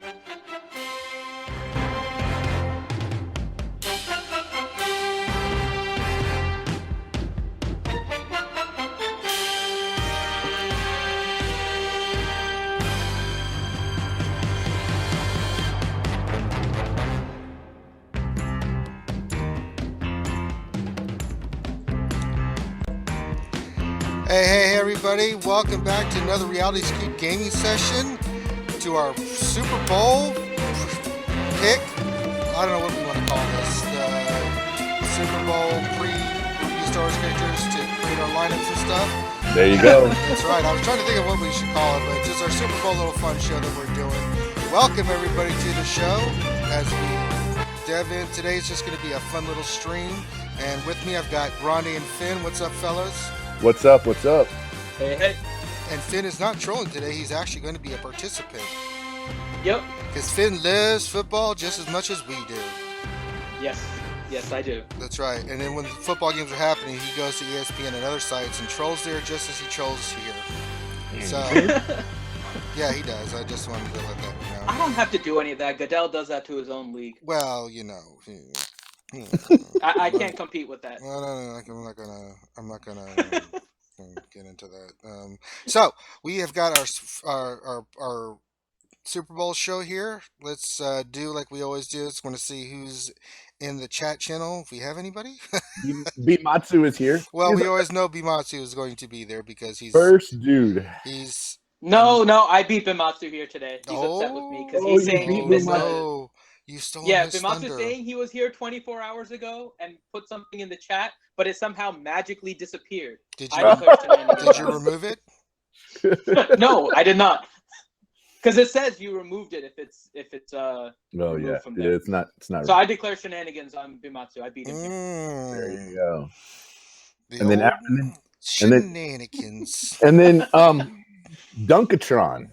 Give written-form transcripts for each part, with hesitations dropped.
Hey, everybody. Welcome back to another Reality Skewed Gaming session, to our Super Bowl pick. I don't know what we want to call this. The Super Bowl pre-review Star Wars characters to create our lineups and stuff. There you go. That's right. I was trying to think of what we should call it, but it's just our Super Bowl little fun show that we're doing. Welcome, everybody, to the show. As we dive in, today's just going to be a fun little stream. And with me, I've got Ronnie and Finn. What's up, fellas? What's up? What's up? Hey. And Finn is not trolling today. He's actually going to be a participant. Yep. Because Finn lives football just as much as we do. Yes, I do. That's right. And then when the football games are happening, he goes to ESPN and other sites and trolls there just as he trolls here. So, yeah, he does. I just wanted to let that know. I don't have to do any of that. Goodell does that to his own league. Well, you know. I can't compete with that. Well, no, I'm not gonna get into that. So we have got our Super Bowl show here. Let's do like we always do. Just want to see who's in the chat channel. If we have anybody. Bimatsu is here. Well, we always know Bimatsu is going to be there because he's first dude. He's No, I beat Bimatsu here today. He's upset with me because he's saying he missed it. You stole his Bimatsu thunder. saying he was here 24 hours ago and put something in the chat, but it somehow magically disappeared. Did you remove it? No, I did not. Because it says you removed it if it's Oh removed yeah, from there. it's not. So I declare shenanigans on Bimatsu. I beat him. There you go. And then shenanigans. And then Dunkatron.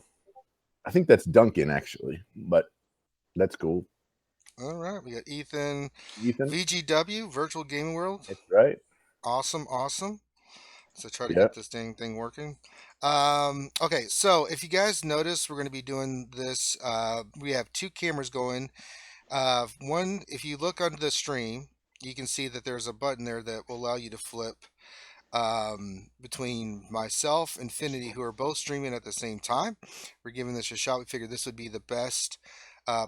I think that's Duncan actually, but that's cool. All right, we got Ethan, VGW, Virtual Gaming World. That's right. Awesome. So try to get this thing working. Okay, so if you guys notice, we're going to be doing this. We have two cameras going. One, if you look under the stream, you can see that there's a button there that will allow you to flip between myself and Infinity, who are both streaming at the same time. We're giving this a shot. We figured this would be the best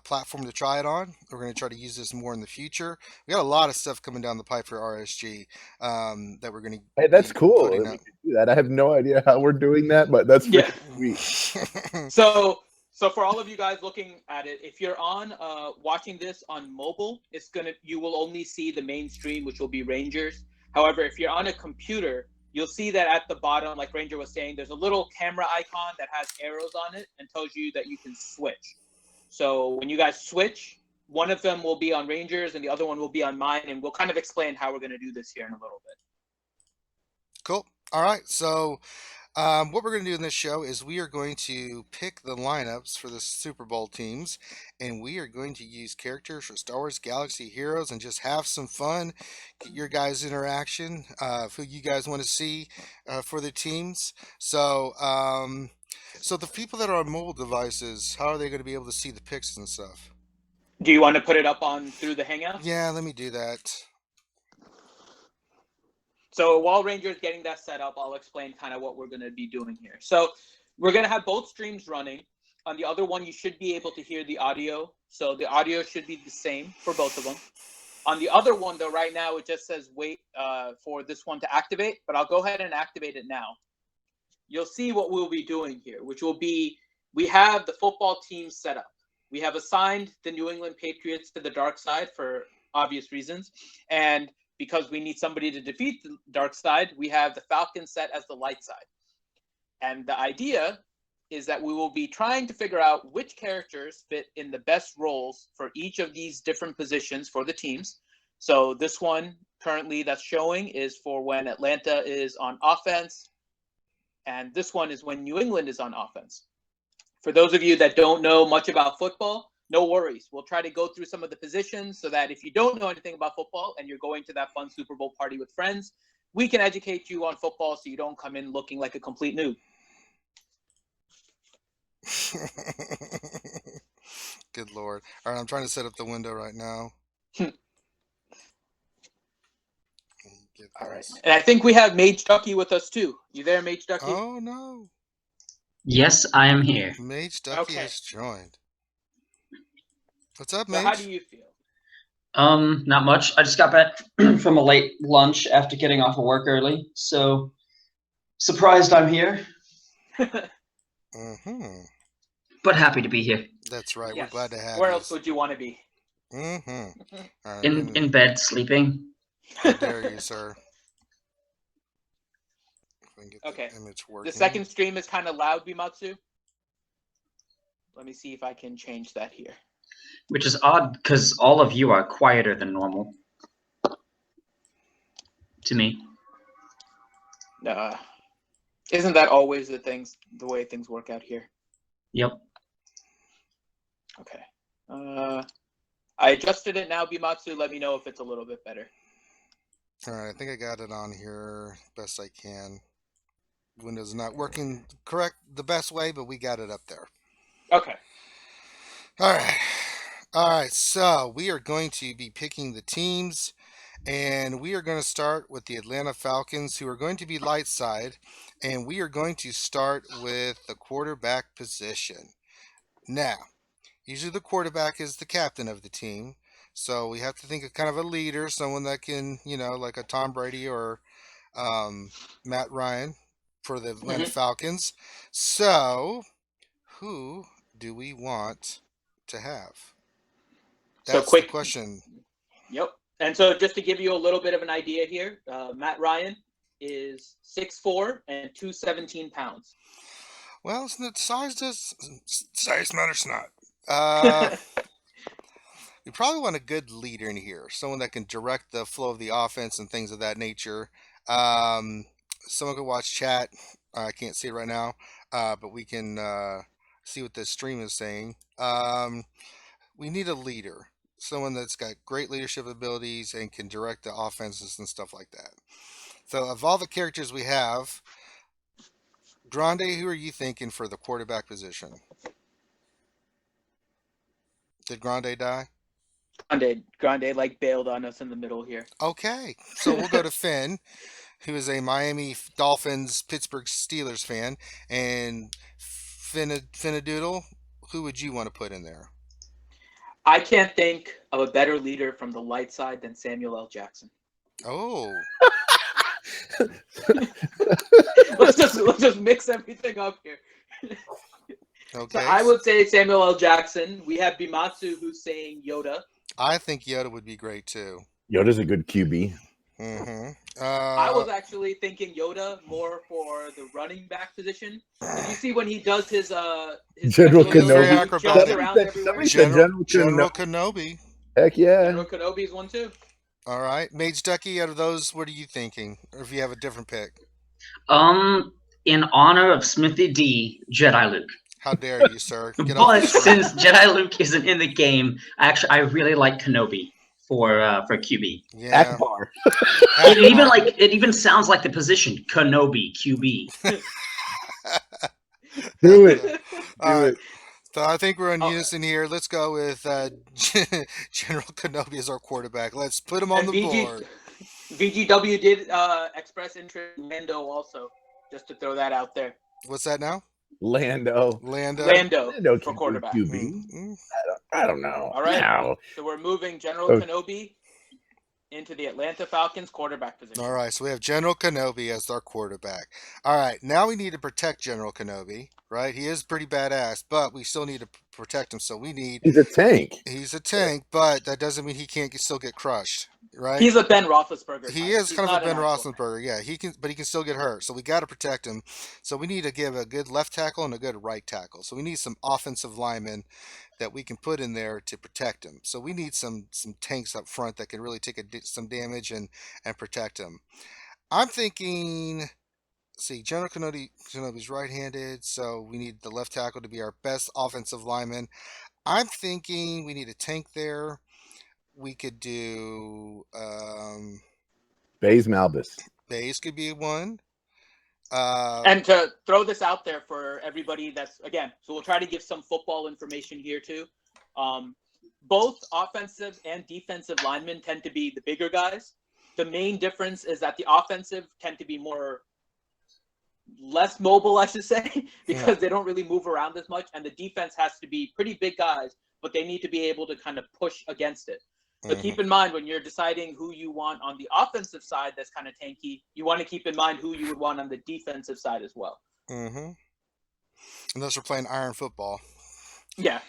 platform to try it on. We're going to try to use this more in the future. We got a lot of stuff coming down the pipe for RSG that we're going to. Hey, that's cool. We can do that. I have no idea how we're doing that, but that's sweet. So for all of you guys looking at it, if you're on watching this on mobile, you will only see the main stream, which will be Rangers. However, if you're on a computer, you'll see that at the bottom, like Ranger was saying, there's a little camera icon that has arrows on it and tells you that you can switch. So when you guys switch, one of them will be on Rangers and the other one will be on mine, and we'll kind of explain how we're going to do this here in a little bit. Cool. All right. So what we're going to do in this show is we are going to pick the lineups for the Super Bowl teams, and we are going to use characters for Star Wars Galaxy Heroes and just have some fun, get your guys' interaction, who you guys want to see for the teams. So the people that are on mobile devices, how are they going to be able to see the picks and stuff? Do you want to put it up through the Hangout? Yeah, let me do that. So while Ranger's getting that set up, I'll explain kind of what we're going to be doing here. So we're going to have both streams running. On the other one, you should be able to hear the audio. So the audio should be the same for both of them. On the other one, though, right now, it just says wait for this one to activate, but I'll go ahead and activate it now. You'll see what we'll be doing here, which will be, we have the football team set up. We have assigned the New England Patriots to the dark side for obvious reasons. And because we need somebody to defeat the dark side, we have the Falcons set as the light side. And the idea is that we will be trying to figure out which characters fit in the best roles for each of these different positions for the teams. So this one currently that's showing is for when Atlanta is on offense. And this one is when New England is on offense. For those of you that don't know much about football, no worries. We'll try to go through some of the positions so that if you don't know anything about football and you're going to that fun Super Bowl party with friends, we can educate you on football so you don't come in looking like a complete noob. Good Lord. All right, I'm trying to set up the window right now. Get All right. this. And I think we have Mage Ducky with us too. You there, Mage Ducky? Oh no. Yes, I am here. Mage Ducky Okay. has joined. What's up, So how Mage? do you feel? Not much. I just got back from a late lunch after getting off of work early, so surprised I'm here, Mm-hmm. but happy to be here. That's right. We're Yes. glad to have Where you. else would you want to be? Mm-hmm. All right, In bed, sleeping. how dare you, sir? If we can get Okay. the image The working. second stream is kind of loud, Bimatsu. Let me see if I can change that here. Which is odd, because all of you are quieter than normal. To me. Isn't that always the way things work out here? Yep. Okay. I adjusted it now, Bimatsu. Let me know if it's a little bit better. All right, I think I got it on here best I can. Windows not working correct the best way, but we got it up there. Okay. All right. All right, so we are going to be picking the teams, and we are going to start with the Atlanta Falcons, who are going to be light side, and we are going to start with the quarterback position. Now, usually the quarterback is the captain of the team, so we have to think of kind of a leader, someone that can, like a Tom Brady or Matt Ryan for the Atlanta Falcons. So, who do we want to have? So That's the quick. question. Yep. And so just to give you a little bit of an idea here, Matt Ryan is 6'4" and 217 pounds. Well, size matters not. We probably want a good leader in here, someone that can direct the flow of the offense and things of that nature. Someone could watch chat. I can't see it right now, but we can see what the stream is saying. We need a leader, someone that's got great leadership abilities and can direct the offenses and stuff like that. So, of all the characters we have, Grande, who are you thinking for the quarterback position? Did Grande die? Grande like bailed on us in the middle here. Okay, so we'll go to Finn, who is a Miami Dolphins Pittsburgh Steelers fan, and Finnadoodle. Who would you want to put in there? I can't think of a better leader from the light side than Samuel L. Jackson. Oh, let's just mix everything up here. okay. So I would say Samuel L. Jackson. We have Bimatsu who's saying Yoda. I think Yoda would be great too. Yoda's a good QB. Mm-hmm. I was actually thinking Yoda more for the running back position. Did you see when he does his General Kenobi. Very he acrobatic. jumps around everywhere? Somebody said General Kenobi. Heck yeah. General Kenobi's one too. All right, Mage Ducky. Out of those, what are you thinking? Or if you have a different pick? In honor of Smithy D, Jedi Luke. How dare you, sir? Get off But the street. since Jedi Luke isn't in the game, I really like Kenobi for QB. Yeah. Akbar. It even sounds like the position Kenobi QB. Do it. All Do right. it. So I think we're in unison here. Let's go with General Kenobi as our quarterback. Let's put him on the board. VGW did express interest in Lando also, just to throw that out there. What's that now? Lando for quarterback. QB. Mm-hmm. I don't know. All right. No. So we're moving General Kenobi into the Atlanta Falcons quarterback position. All right, so we have General Kenobi as our quarterback. All right, now we need to protect General Kenobi, right? He is pretty badass, but we still need to protect him. So we need. He's a tank. He's a tank, but that doesn't mean he can't still get crushed, right? He's a Ben Roethlisberger. He type. is He's kind of a Ben an Roethlisberger, yeah. He can, but he can still get hurt. So we got to protect him. So we need to give a good left tackle and a good right tackle. So we need some offensive linemen that we can put in there to protect him. So we need some tanks up front that can really take some damage and protect him. I'm thinking. See, General Kenobi's right-handed, so we need the left tackle to be our best offensive lineman. I'm thinking we need a tank there. We could do Baze Malbus. Baze could be one. And to throw this out there for everybody so we'll try to give some football information here too. Both offensive and defensive linemen tend to be the bigger guys. The main difference is that the offensive tend to be less mobile, I should say, because they don't really move around as much. And the defense has to be pretty big guys, but they need to be able to kind of push against it. So keep in mind when you're deciding who you want on the offensive side that's kind of tanky, you want to keep in mind who you would want on the defensive side as well. Unless we're playing iron football. Yeah.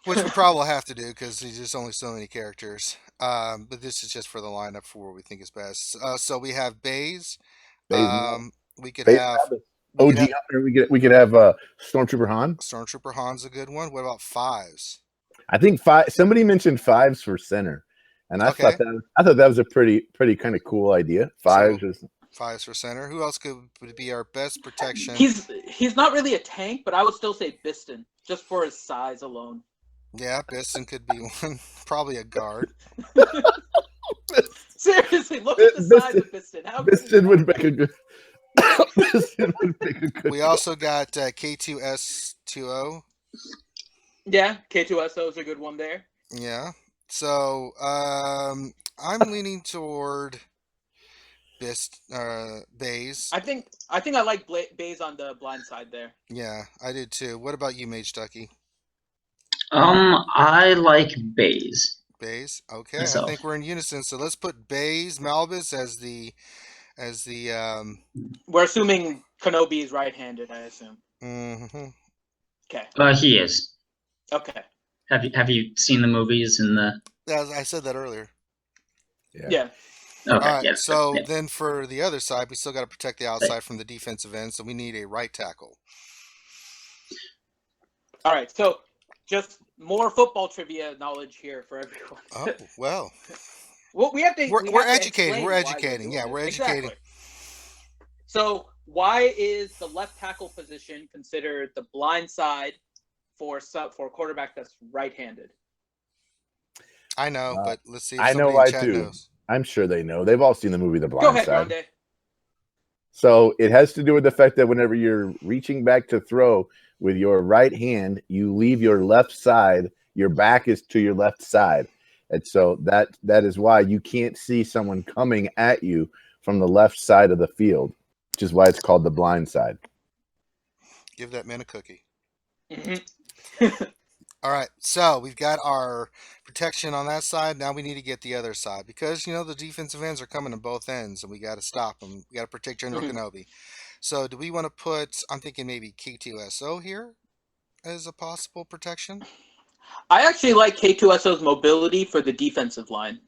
Which we probably have to do because there's just only so many characters. But this is just for the lineup for what we think is best. So we have Bays. We could have OG Hunter. We could have Stormtrooper Han. Stormtrooper Han's a good one. What about fives? I think somebody mentioned fives for center, and I thought that was a pretty kind of cool idea. Fives for center. Who else would be our best protection? He's not really a tank, but I would still say Biston just for his size alone. Yeah, Biston could be one. Probably a guard. Seriously, look at the size of Biston. Biston would make a good. Biston would make a good. We also got K2S20. Yeah, K2SO is a good one there. Yeah. So I'm leaning toward Bays. I think I like Bays on the blind side there. Yeah, I did too. What about you, Mage Ducky? I like Bays. Bays. Okay, Myself. I think we're in unison. So let's put Bays Malbus as the. We're assuming Kenobi is right-handed. I assume. Okay. He is. Okay. Have you seen the movies and the? Yeah, I said that earlier. Yeah. Okay. All right. Yeah, So then for the other side, we still got to protect the outside from the defensive end. So we need a right tackle. All right. So just more football trivia knowledge here for everyone. Oh well. Well, we have to. We're educating. We're educating. Yeah, we're educating. Exactly. So why is the left tackle position considered the blind side for a quarterback that's right-handed? I know, but let's see if I know why too. Knows. I'm sure they know. They've all seen the movie The Blind Side. Go ahead, Grande. So it has to do with the fact that whenever you're reaching back to throw with your right hand, you leave your left side. Your back is to your left side. And so that is why you can't see someone coming at you from the left side of the field, which is why it's called the blind side. Give that man a cookie. All right, so we've got our protection on that side. Now we need to get the other side because, the defensive ends are coming on both ends, and we got to stop them. We got to protect General Kenobi. So do we want to put, I'm thinking maybe K2SO here as a possible protection? I actually like K2SO's mobility for the defensive line.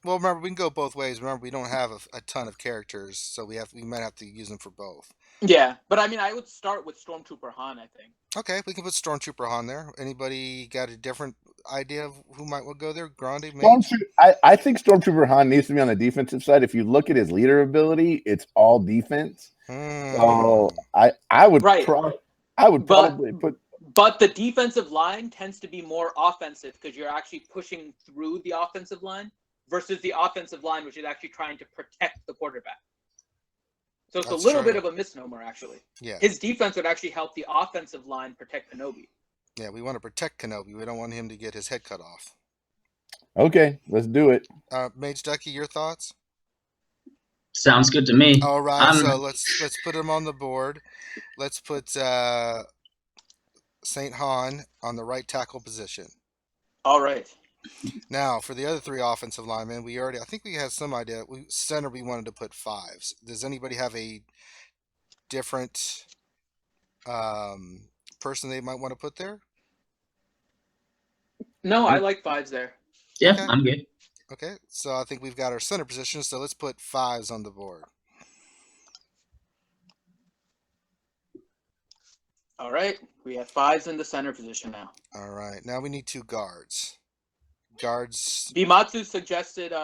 Well, remember, we can go both ways. Remember, we don't have a ton of characters, so we might have to use them for both. Yeah, but I mean, I would start with Stormtrooper Han, I think. Okay, we can put Stormtrooper Han there. Anybody got a different idea of who might go there? Grande, I think Stormtrooper Han needs to be on the defensive side. If you look at his leader ability, it's all defense. So I would probably put. But the defensive line tends to be more offensive because you're actually pushing through the offensive line versus the offensive line, which is actually trying to protect the quarterback. So it's a little bit of a misnomer, actually. Yeah. His defense would actually help the offensive line protect Kenobi. Yeah, we want to protect Kenobi. We don't want him to get his head cut off. Okay, let's do it. Mage Ducky, your thoughts? Sounds good to me. All right, so let's put him on the board. Let's put Saint Han on the right tackle position. All right. Now, for the other three offensive linemen, I think we had some idea. Center, we wanted to put fives. Does anybody have a different person they might want to put there? No, I like fives there. Yeah, okay. I'm good. Okay, so I think we've got our center position, so let's put fives on the board. All right, we have fives in the center position now. All right, now we need two guards. Bimatsu suggested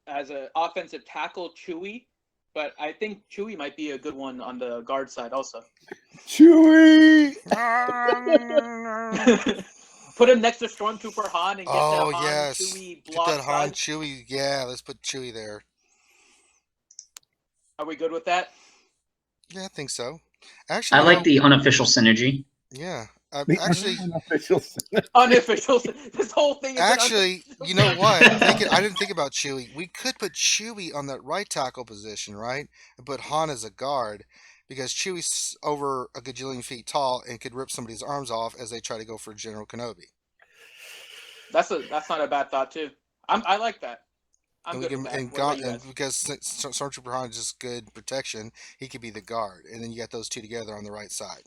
as an offensive tackle Chewie, but I think Chewie might be a good one on the guard side also. Chewie! Put him next to Stormtrooper Han and get that Han yes. Chewie block. Get that Han Chewie. Yeah, let's put Chewie there. Are we good with that? Yeah, I think so. Actually, I like the unofficial synergy. Yeah, Actually, unofficial center. Unofficial. This whole thing is actually, you know what? I didn't think about Chewie. We could put Chewie on that right tackle position, right? And put Han as a guard because Chewie's over a gajillion feet tall and could rip somebody's arms off as they try to go for General Kenobi. That's not a bad thought too. I like that. I'm And we good can with that. and, What about God, you and guys? because Stormtrooper Han is just good protection, he could be the guard, and then you got those two together on the right side.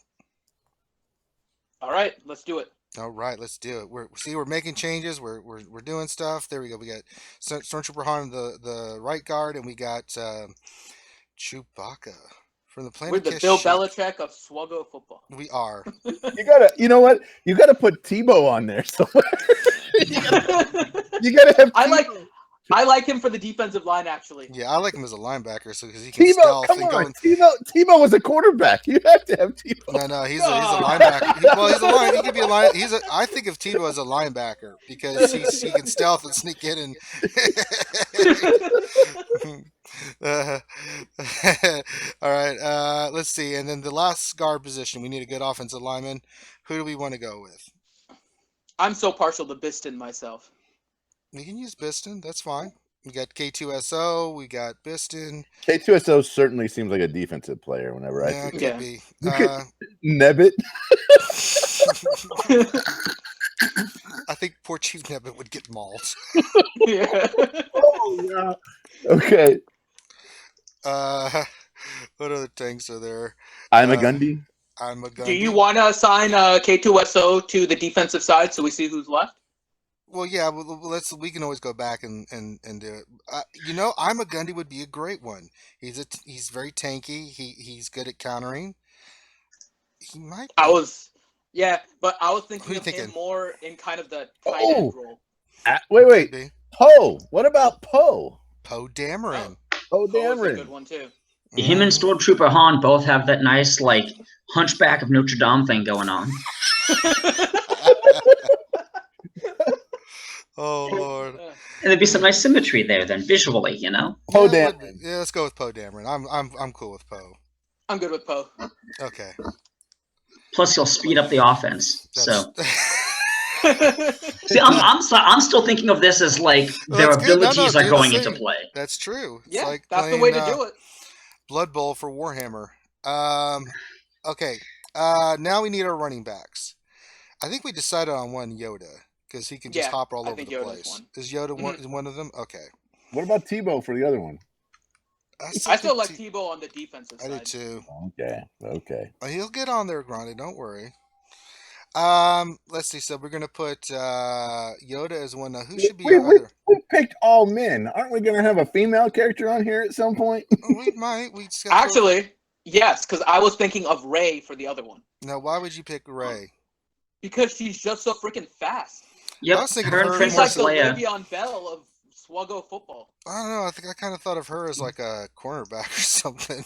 All right, let's do it. All right, let's do it. We're making changes. We're doing stuff. There we go. We got Stormtrooper Han the right guard, and we got Chewbacca from the We're planet the Bill Kashyyyk. Belichick of SWGOH football. We are. You know what? You gotta put Tebow on there somewhere. you gotta have. I like him for the defensive line actually. Yeah, I like him as a linebacker, so because he can Tebow. stealth Come and go. on, Tebow was a quarterback. You have to have Tebow. No, he's a linebacker. He's a line. He could be a line. I think of Tebow as a linebacker because he can stealth and sneak in and. All right. Let's see. And then the last guard position, we need a good offensive lineman. Who do we want to go with? I'm so partial to Biston myself. We can use Biston. That's fine. We got K2SO. We got Biston. K2SO certainly seems like a defensive player. Whenever I Yeah, see it it. could be. Nebbit. I think poor Chief Nebbit would get mauled. Yeah. Oh yeah. Okay. What other tanks are there? I'm a Gundy. I'm a Gundy. Do you want to assign K2SO to the defensive side so we see who's left? Well, yeah. We can always go back and do it. I'm a Gundy would be a great one. He's very tanky. He's good at countering. He might. But I was thinking of thinking? him more in kind of the tight end role. Wait. Poe. What about Poe? Poe Dameron. Poe Poe's a Dameron. good one too. Him and Stormtrooper Han both have that nice, like, Hunchback of Notre Dame thing going on. Oh Lord. And there'd be some nice symmetry there, then, visually, you know? Poe Yeah, Dameron. yeah, let's go with Poe Dameron. I'm cool with Poe. I'm good with Poe. Okay. Plus, he'll speed up the offense. That's- So, see, I'm still thinking of this as like their That's good. No, abilities no, are do going the into same. play. That's true. It's Yeah, like that's the playing, way to do it. Blood Bowl for Warhammer. Okay. Now we need our running backs. I think we decided on one Yoda because he can just hop all I over think the Yoda's place. one. Is Yoda one of them? Okay. What about Tebow for the other one? I still like Tebow on the defensive I side. do too. Okay. He'll get on there, Grande. Don't worry. Let's see. So we're gonna put Yoda as one. Now, who should be our other? We picked all men. Aren't we going to have a female character on here at some point? We might. We just gotta Actually, yes, because I was thinking of Rey for the other one. Now, why would you pick Rey? Because she's just so freaking fast. Yep, I was thinking her of and her She's Princess like the Leia. Le'Veon Bell of SWGOH football. I don't know. I think I kind of thought of her as like a cornerback or something.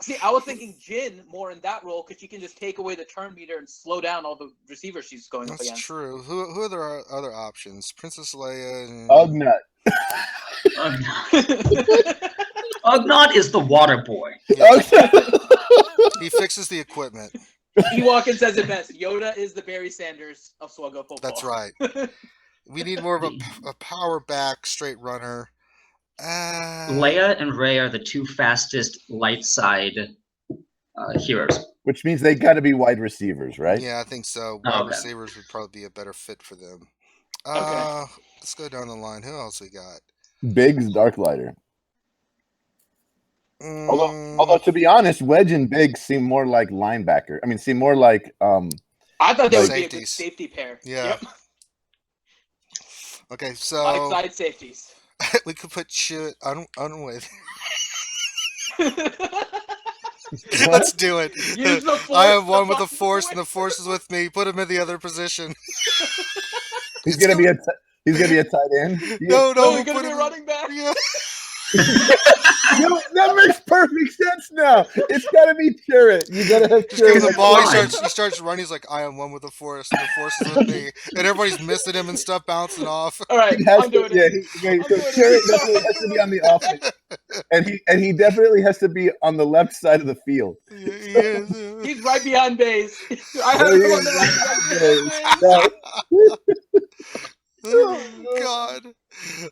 See, I was thinking Jin more in that role because she can just take away the turn meter and slow down all the receivers she's going up That's against. true. Who are the other options? Princess Leia. And... Ugnut. Ugnaught is the water boy. Yeah. He fixes the equipment. Ewok says it best. Yoda is the Barry Sanders of SWGOH football. That's right. We need more of a power back, straight runner. Leia and Rey are the two fastest light side heroes. Which means they got to be wide receivers, right? Yeah, I think so. Oh, Wide okay. receivers would probably be a better fit for them. Okay. Let's go down the line. Who else we got? Biggs, Darklighter. Although to be honest, Wedge and Biggs seem more like linebacker. I mean, seem more like I thought they would be a good Safeties. safety pair. Yeah. Yep. Okay, so Light side safeties. we could put shit unwith. Let's do it. Use the force I have to one with the fucking force, do and it. the force is with me. Put him in the other position. he's gonna be a tight end. No, No, we'll you're gonna put be a him- running back. Yeah. That makes perfect sense now. It's got to be Chirrut. You got to have Just give him Chirrut. the ball. fine. He starts running. He's like, I am one with the force, and the force is with me. And everybody's missing him and stuff, bouncing off. All right, He has I'm doing to, it. yeah, I'm so doing Chirrut it. definitely has to be on the offense. and he definitely has to be on the left side of the field. Yeah, he is. He's right behind base. I There heard he him on is. the right side. Right. Oh God!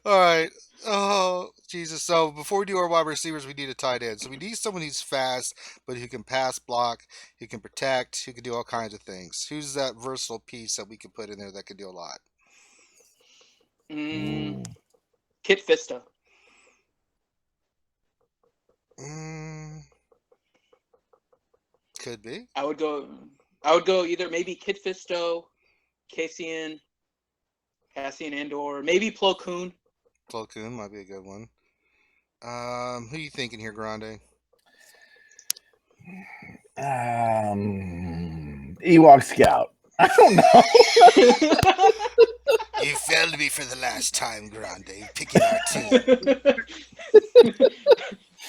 All right. Oh Jesus! So before we do our wide receivers, we need a tight end. So we need someone who's fast, but who can pass, block, who can protect, who can do all kinds of things. Who's that versatile piece that we can put in there that can do a lot? Kit Fisto. Could be. I would go either maybe Kit Fisto, Cassian Andor, maybe Plo Koon. Plo Koon might be a good one. Who you thinking here, Grande? Ewok Scout. I don't know. You failed me for the last time, Grande. Picking our team.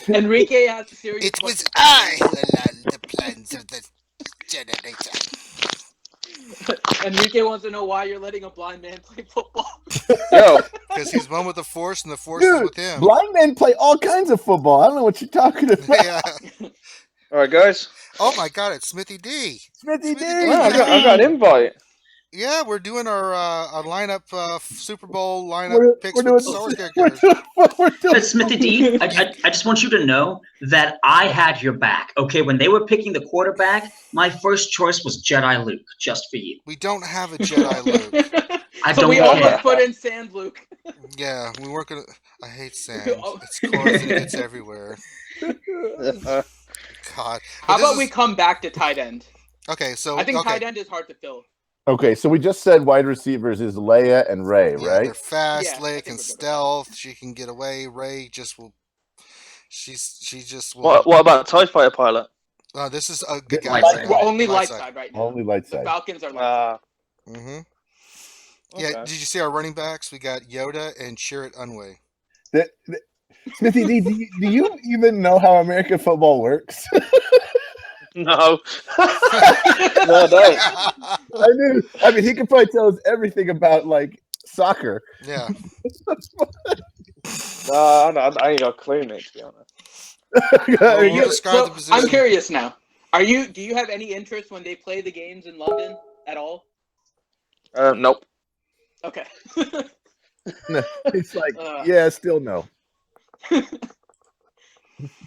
Enrique has a serious. It was I who allowed the plans of the generator. Enrique wants to know why you're letting a blind man play football. Yo, Because he's one with the Force, and the Force is Dude, with him. blind men play all kinds of football. I don't know what you're talking about. Yeah. all right, guys. Oh my God! It's Smithy D. Smithy D. Wow, I got an invite. Yeah, we're doing our lineup, Super Bowl lineup We're picks doing- with Star Wars We're characters. doing Smithy D, I just want you to know that I had your back. Okay, when they were picking the quarterback, my first choice was Jedi Luke, just for you. We don't have a Jedi Luke. I So don't we care. almost put in Sand Luke. Yeah, we weren't gonna. I hate sand. It's close and it gets everywhere. God. How about we come back to tight end? Okay, so I think okay. tight end is hard to fill. Okay, so we just said wide receivers is Leia and Ray, Yeah, right? they're fast. Yeah, I Leia think can we're good with stealth. She can get away. Ray just will. She just will. What about TIE Fighter pilot? This is a good guy. Light right side. now. Only light side right now. Only light The side. Falcons are light side. Mm-hmm. Okay. Yeah. Did you see our running backs? We got Yoda and Chirrut Unway. Smithy D, do you even know how American football works? No. No, no. I mean, he could probably tell us everything about like soccer. Yeah. No, I ain't got a clue, mate, to be honest. Well, You- we'll describe So the position. I'm curious now. Do you have any interest when they play the games in London at all? Nope. Okay. No, it's like, Uh. yeah, still no.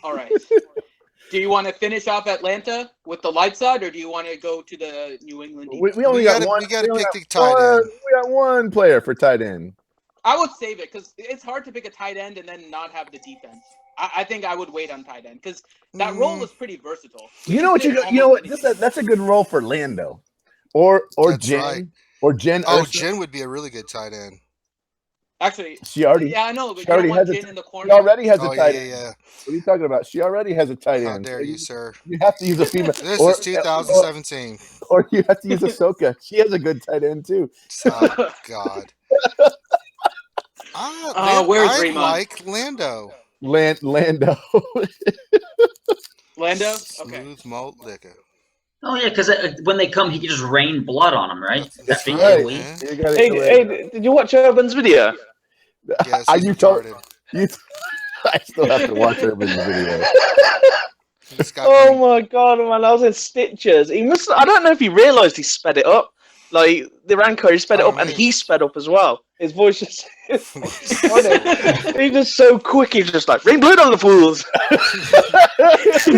All right. Do you want to finish off Atlanta with the light side, or do you want to go to the New England? We only got one. We gotta only pick got the tight end. We got one player for tight end. I would save it because it's hard to pick a tight end and then not have the defense. I think I would wait on tight end because that role is pretty versatile. You know what you got? You know what? That's a good role for Lando, or That's Jen, right. or Jen. Oh, Erso. Jen would be a really good tight end. Actually, She already. yeah, I know, but she you already don't want has a Jin in the She corner. already has a Oh tight yeah, end. yeah. What are you talking about? She already has a tight How end. dare So you, sir? You have to use a female. This or, is 2017. Or you have to use Ahsoka. She has a good tight end too. Oh God. Where's I Raymond? like Lando. Lando. Lando? Okay. Smooth malt liquor. Oh yeah, because when they come, he can just rain blood on them, right? That's the right, AoE. man. You gotta Hey, go hey, did you watch Urban's video? Yes, Are he's you told- retarded. I still have to watch Urban's video. He's got Oh my god, man, I was in stitches. I don't know if he realised he sped it up. Like, the Ranco, he sped it Oh, up, and man. he sped up as well. His voice just... it's funny. He's just so quick, he's just like, rain blood on the fools!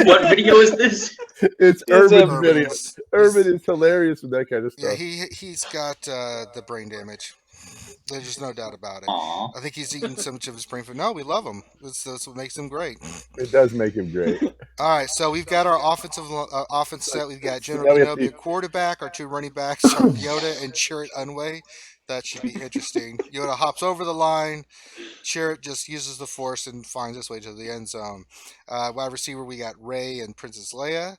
What video is this? It's Urban's video. Urban's- Urban is hilarious with that kind of Yeah, stuff. he's got the brain damage. There's just no doubt about it. Aw. I think he's eaten so much of his brain food. No, we love him. That's what makes him great. It does make him great. All right, so we've got our offense set. We've got So now General we have Kenobi, to- a quarterback. Our two running backs are Yoda and Chirrut Unway. That should be interesting. Yoda hops over the line. Chirrut just uses the Force and finds his way to the end zone. Wide receiver, we got Rey and Princess Leia.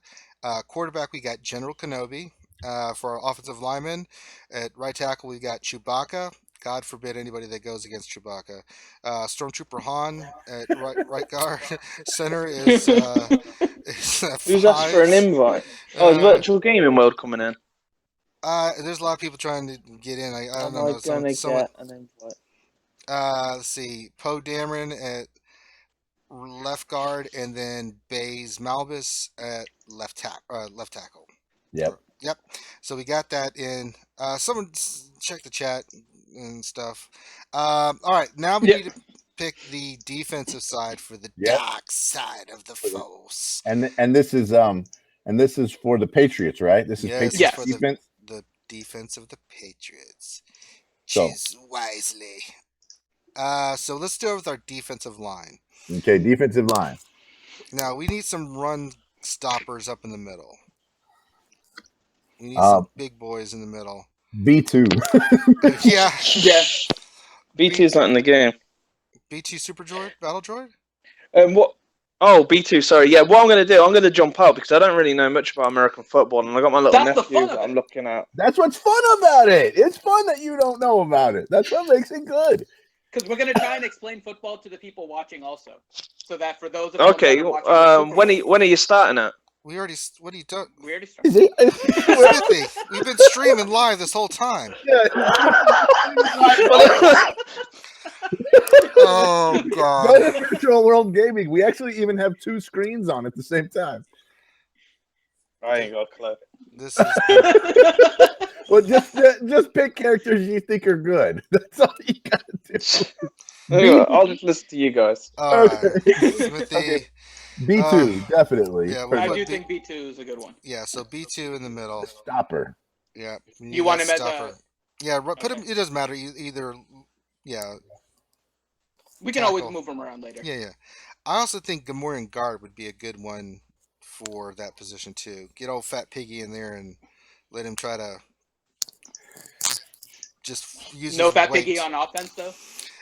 Quarterback, we got General Kenobi. For our offensive lineman, at right tackle, we got Chewbacca. God forbid anybody that goes against Chewbacca. Stormtrooper Han at right guard. Center is Who's asked for an invite? Oh, is Virtual Gaming World coming in? There's a lot of people trying to get in. I don't Am know. I gonna Someone, get an invite? let's see. Poe Dameron at left guard, and then Bays Malbus at left tackle. Yep. Yep. So we got that in. Someone check the chat and stuff. All right, now we need to pick the defensive side for the dark side of the force. And this is for the Patriots, right? This is Patriots for defense. The defense of the Patriots. So. Choose wisely. So let's do it with our defensive line. Okay, defensive line. Now we need some run stoppers up in the middle. We need some big boys in the middle. B2. Yeah. B2's not in the game. B2 Super Droid? Battle Droid? What? Oh, B2, sorry. Yeah, what I'm going to do, I'm going to jump out because I don't really know much about American football, and I got my little nephew that I'm looking at. That's what's fun about it. It's fun that you don't know about it. That's what makes it good. Because we're going to try and explain football to the people watching also. So that for those of okay, when are you starting it? We already. What are you doing? We already started. Smithy, we've been streaming live this whole time. Oh God! Go to Virtual World Gaming. We actually even have 2 screens on at the same time. I ain't got a clue. This is. Well, just pick characters you think are good. That's all you gotta do. I'll just listen to you guys. Okay. Smithy. Okay. B2, definitely. Yeah, I do think B2 is a good one. Yeah, so B2 in the middle. Stopper. Yeah. You want him as a... Yeah, put him. It doesn't matter. Either. Yeah. We can always move him around later. Yeah. I also think Gamorrean Guard would be a good one for that position too. Get old Fat Piggy in there and let him try to just use no his Fat weight. Piggy on offense though.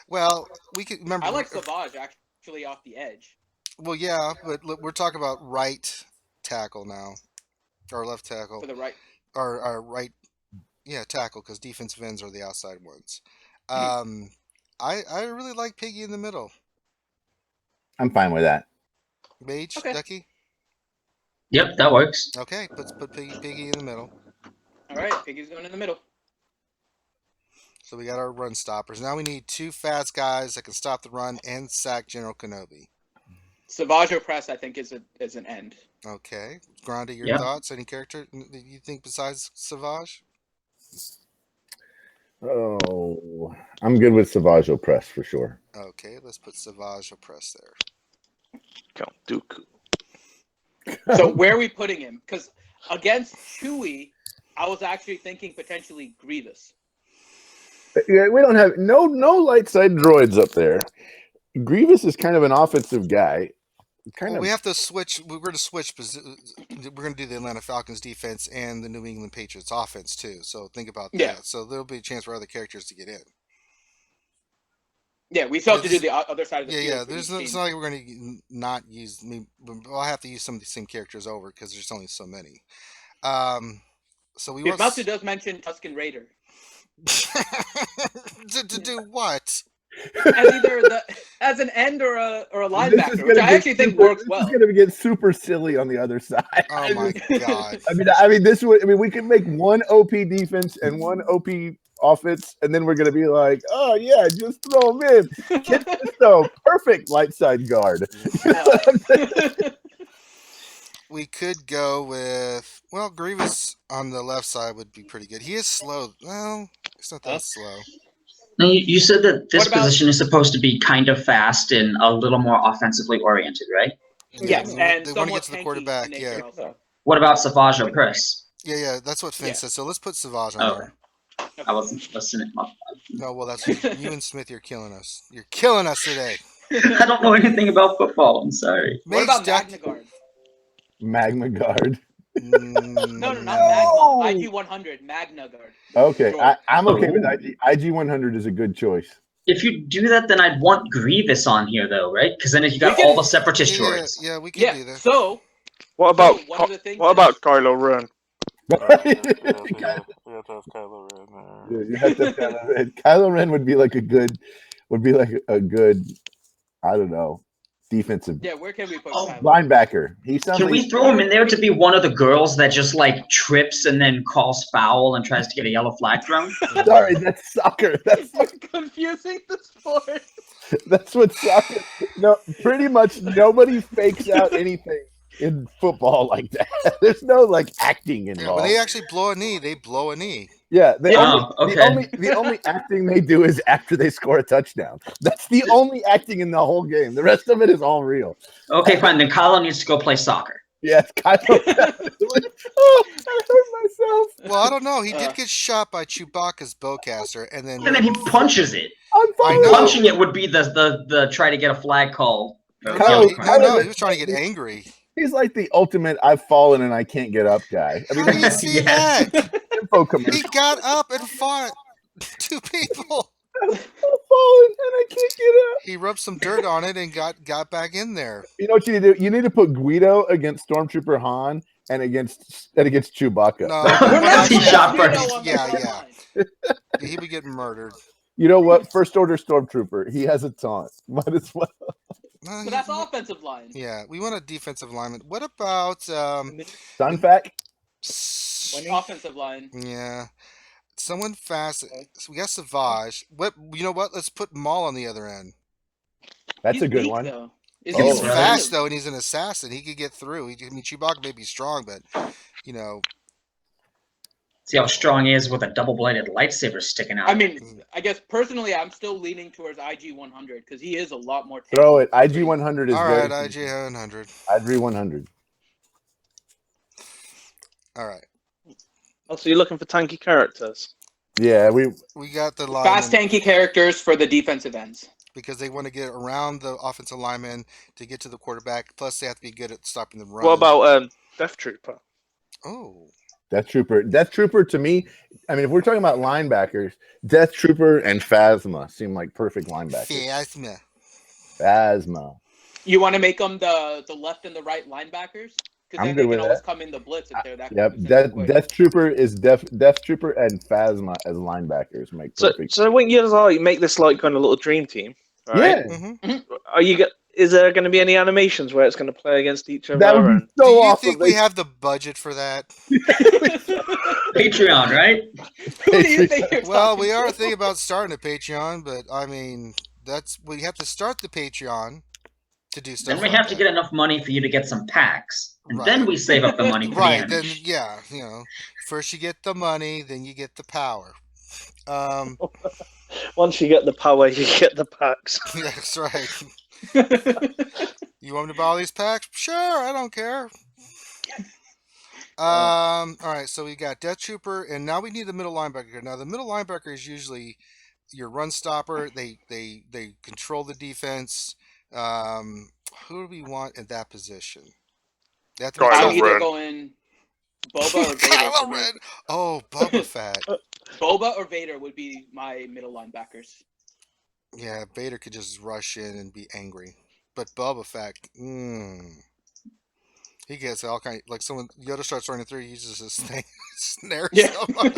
Well, we could remember. I like Savage actually off the edge. Well, yeah, but we're talking about right tackle now, or left tackle For the right. or right, tackle because defensive ends are the outside ones. I really like Piggy in the middle. I'm fine with that. Mage, Okay. Ducky. Yep, that works. Okay, put Piggy in the middle. All right, Piggy's going in the middle. So we got our run stoppers. Now we need 2 fast guys that can stop the run and sack General Kenobi. Savage Press, I think, is an end. Okay, Granda, your thoughts? Any character that you think besides Savage? Oh, I'm good with Savage Opress for sure. Okay, let's put Savage Opress there. Count Dooku. So where are we putting him? Because against Chewie, I was actually thinking potentially Grievous. Yeah, we don't have no light side droids up there. Grievous is kind of an offensive guy. We have to switch. We're going to switch. We're going to do the Atlanta Falcons defense and the New England Patriots offense too. So think about that. Yeah. So there'll be a chance for other characters to get in. Yeah, we still have to do the other side of the field. Yeah. It's not like we're going to not use me. I'll have to use some of the same characters over because there's only so many. So we. Matsu does mention Tusken Raider. to do what? As an end or a linebacker, which I actually think works well. It's going to get super silly on the other side. Oh my God! I mean, we could make one OP defense and one OP offense, and then we're going to be like, oh yeah, just throw them in. Kid Fisto, perfect light side guard. We could go with Grievous on the left side would be pretty good. He is slow. Well, it's not that slow. Now, you said that this position is supposed to be kind of fast and a little more offensively oriented, right? Yes, and they want to get to the quarterback. Yeah. Also. What about Savage Opress? Yeah, that's what Finn said. So let's put Savage on there. I wasn't listening. No, well, that's you and Smith. You're killing us. You're killing us today. I don't know anything about football. I'm sorry. What about Magna Guard? Magma Guard. No, not Magma. IG 100, Magna Guard. Okay, I'm okay with IG 100 is a good choice. If you do that, then I'd want Grievous on here, though, right? Because then if you got all the separatist droids. Yeah, we can do that. So, what about Kylo Ren? We have to have Kylo Ren there. Yeah, you have to have Kylo Ren. Kylo Ren would be like a good, I don't know, defensive. Yeah, where can we put linebacker? Can we throw him in there to be one of the girls that just like trips and then calls foul and tries to get a yellow flag thrown? Sorry, that's soccer. That's confusing the sport. That's what soccer. No, pretty much nobody fakes out anything in football like that. There's no like acting Yeah, when involved. they actually blow a knee, they blow a knee. Yeah, the okay. only acting they do is after they score a touchdown. That's the only acting in the whole game. The rest of it is all real. Okay, fine. Then Kylo needs to go play soccer. Yes, kind of. Oh, I hurt myself. Well, I don't know. He did get shot by Chewbacca's bowcaster, and then He punches it. I'm I fine. know. Punching it would be the try to get a flag call. No, Kylo- he was trying to get angry. He's like the ultimate "I've fallen and I can't get up" guy. I mean, How do you see Yes. that? info He commercial. got up and fought two people. I've fallen and I can't get up. He rubbed some dirt on it and got back in there. You know what you need to do? You need to put Guido against Stormtrooper Han and against Chewbacca. No, That's he shot first. Yeah. He would get murdered. You know what? First Order Stormtrooper. He has a taunt. Might as well. So that's offensive line. Yeah, we want a defensive lineman. What about Sunfac? Offensive line. Yeah, someone fast. So we got Savage. What you know? What? Let's put Maul on the other end. That's He's a good weak, one. though. He's Oh, fast though, and he's an assassin. He could get through. I mean, Chewbacca may be strong, but you know. See how strong he is with a double-bladed lightsaber sticking out. I mean, I guess personally, I'm still leaning towards IG 100 because he is a lot more. Throw it. IG 100 is All very right, IG 100. IG 100. All right. Oh, so you're looking for tanky characters? Yeah, we got the linemen Fast, tanky characters for the defensive ends. because they want to get around the offensive lineman to get to the quarterback. Plus, they have to be good at stopping the run. What about Death Trooper? Oh, Death Trooper to me, I mean, if we're talking about linebackers, Death Trooper and Phasma seem like perfect linebackers. Phasma. You want to make them the left and the right linebackers? Because I'm then good they with can always that. come in the blitz if they're that. Yep, Death Trooper is Death Trooper and Phasma as linebackers make perfect. So when you like make this like kind of little dream team, right? Yeah, mm-hmm. Are you is there going to be any animations where it's going to play against each other? that would be so Do you awesome. think we have the budget for that? Patreon, right? Who do you think you're Well, talking we are to? thinking about starting a Patreon, but I mean, we have to start the Patreon to do stuff. Then we like have to that. get enough money for you to get some packs, and Right. then we save up the money for the Right, end. then yeah, you know, first you get the money, then you get the power. Once you get the power, you get the packs. Yeah, that's right. You want me to buy all these packs? Sure, I don't care. All right, so we got Death Trooper, and now we need the middle linebacker. Now the middle linebacker is usually your run stopper. They control the defense. Who do we want in that position? They have to be Kylo I'm tough. either Ren. going Boba or Vader. Kylo Ren. Oh, Boba Fett. Boba or Vader would be my middle linebackers. Yeah, Vader could just rush in and be angry, but Boba Fett, he gets all kind. Like someone Yoda starts running through, he uses his thing, snares Yeah. someone.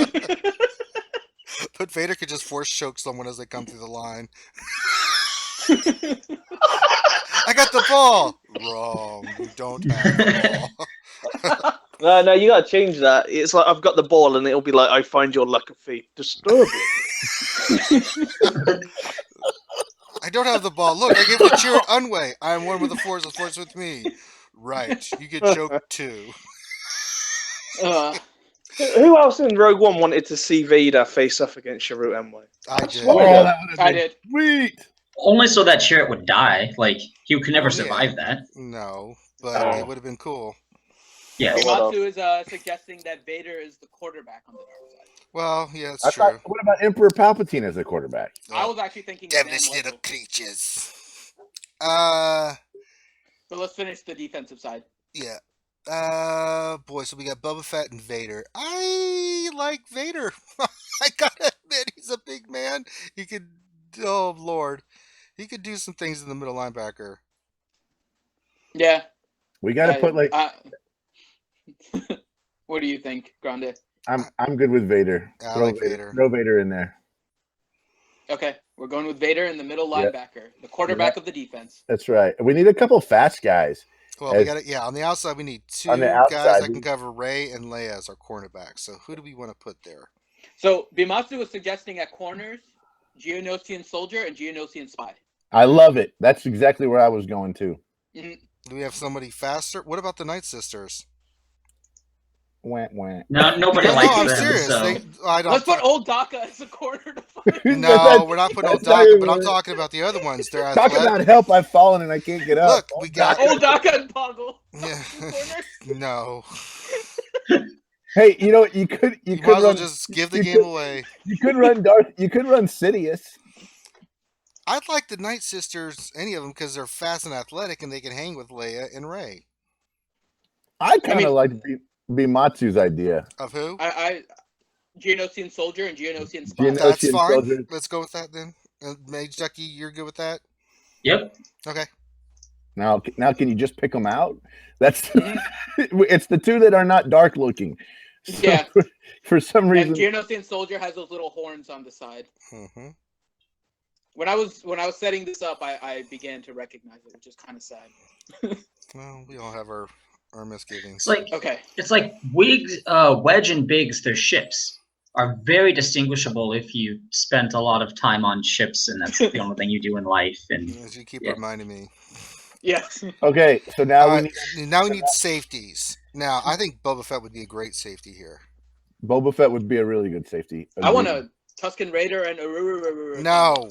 But Vader could just force choke someone as they come through the line. I got the ball. Wrong. You don't have the ball. No, you gotta change that. It's like I've got the ball, and it'll be like I find your luck of fate disturbing. I don't have the ball. Look, I gave the cheer at Unway. I am one with the Force. The Force with me. Right. You get choked too. Who else in Rogue One wanted to see Vader face off against Sharut Emway? I did. Oh, that would have I been did. sweet. Only so that Chirrut would die. Like, he could never survive that. No, but it would have been cool. Yes. Imatsu is suggesting that Vader is the quarterback on the dark side. Well, yeah, it's I true. thought, what about Emperor Palpatine as a quarterback? I was actually thinking Devilish Sam little Level. creatures. But let's finish the defensive side. Yeah. Boy, so we got Boba Fett and Vader. I like Vader. I gotta admit, he's a big man. He could, oh Lord, he could do some things in the middle linebacker. Yeah. We got to put like. What do you think, Grande? I'm good with Vader. I like Vader. Throw Vader in there. Okay, we're going with Vader in the middle Yep. linebacker, the quarterback of the defense. That's right. We need a couple fast guys. Well, we got it. Yeah, on the outside, we need two On the guys outside, that can cover Rey and Leia as our cornerbacks. So who do we want to put there? So Bimatsu was suggesting at corners, Geonosian soldier and Geonosian spy. I love it. That's exactly where I was going to. Mhm. Do we have somebody faster? What about the Night Sisters? Wah, wah. No, nobody No, likes I'm them. serious. So I don't. Let's put old Daka as a corner to fight. No, we're not putting old That's not Daka, even but I'm what- talking about the other ones. They're Talk athletic. about help! I've fallen and I can't get up. Look, we got. Old Daka and Poggle. Yeah. Corners. No. Hey, you know what? You could You might could as well run. just give the you game could- away. You could run Darth. You could run Sidious. I'd like the Night Sisters, any of them, because they're fast and athletic, and they can hang with Leia and Rey. I kind of mean- like Matsu's idea. Of who? Geonosian Soldier and Geonosian Spy. Geono- That's Ocean fine. Soldier. Let's go with that then. Mage Ducky, you're good with that? yep. Okay. Now, can you just pick them out? That's it's the two that are not dark looking. So, Yeah. For some And reason, Geonosian Soldier has those little horns on the side. Mm-hmm. When I was setting this up, I began to recognize it, which is kind of sad. Well, we all have our misgivings. It's like Okay. Wedge and Biggs, their ships are very distinguishable if you spent a lot of time on ships, and that's the only thing you do in life. And As you keep Yeah. reminding me. Yes. okay. So now All we right, need now we need safeties. Now, I think Boba Fett would be a great safety here. Boba Fett would be a really good safety. I want Agreed. a Tusken Raider and No,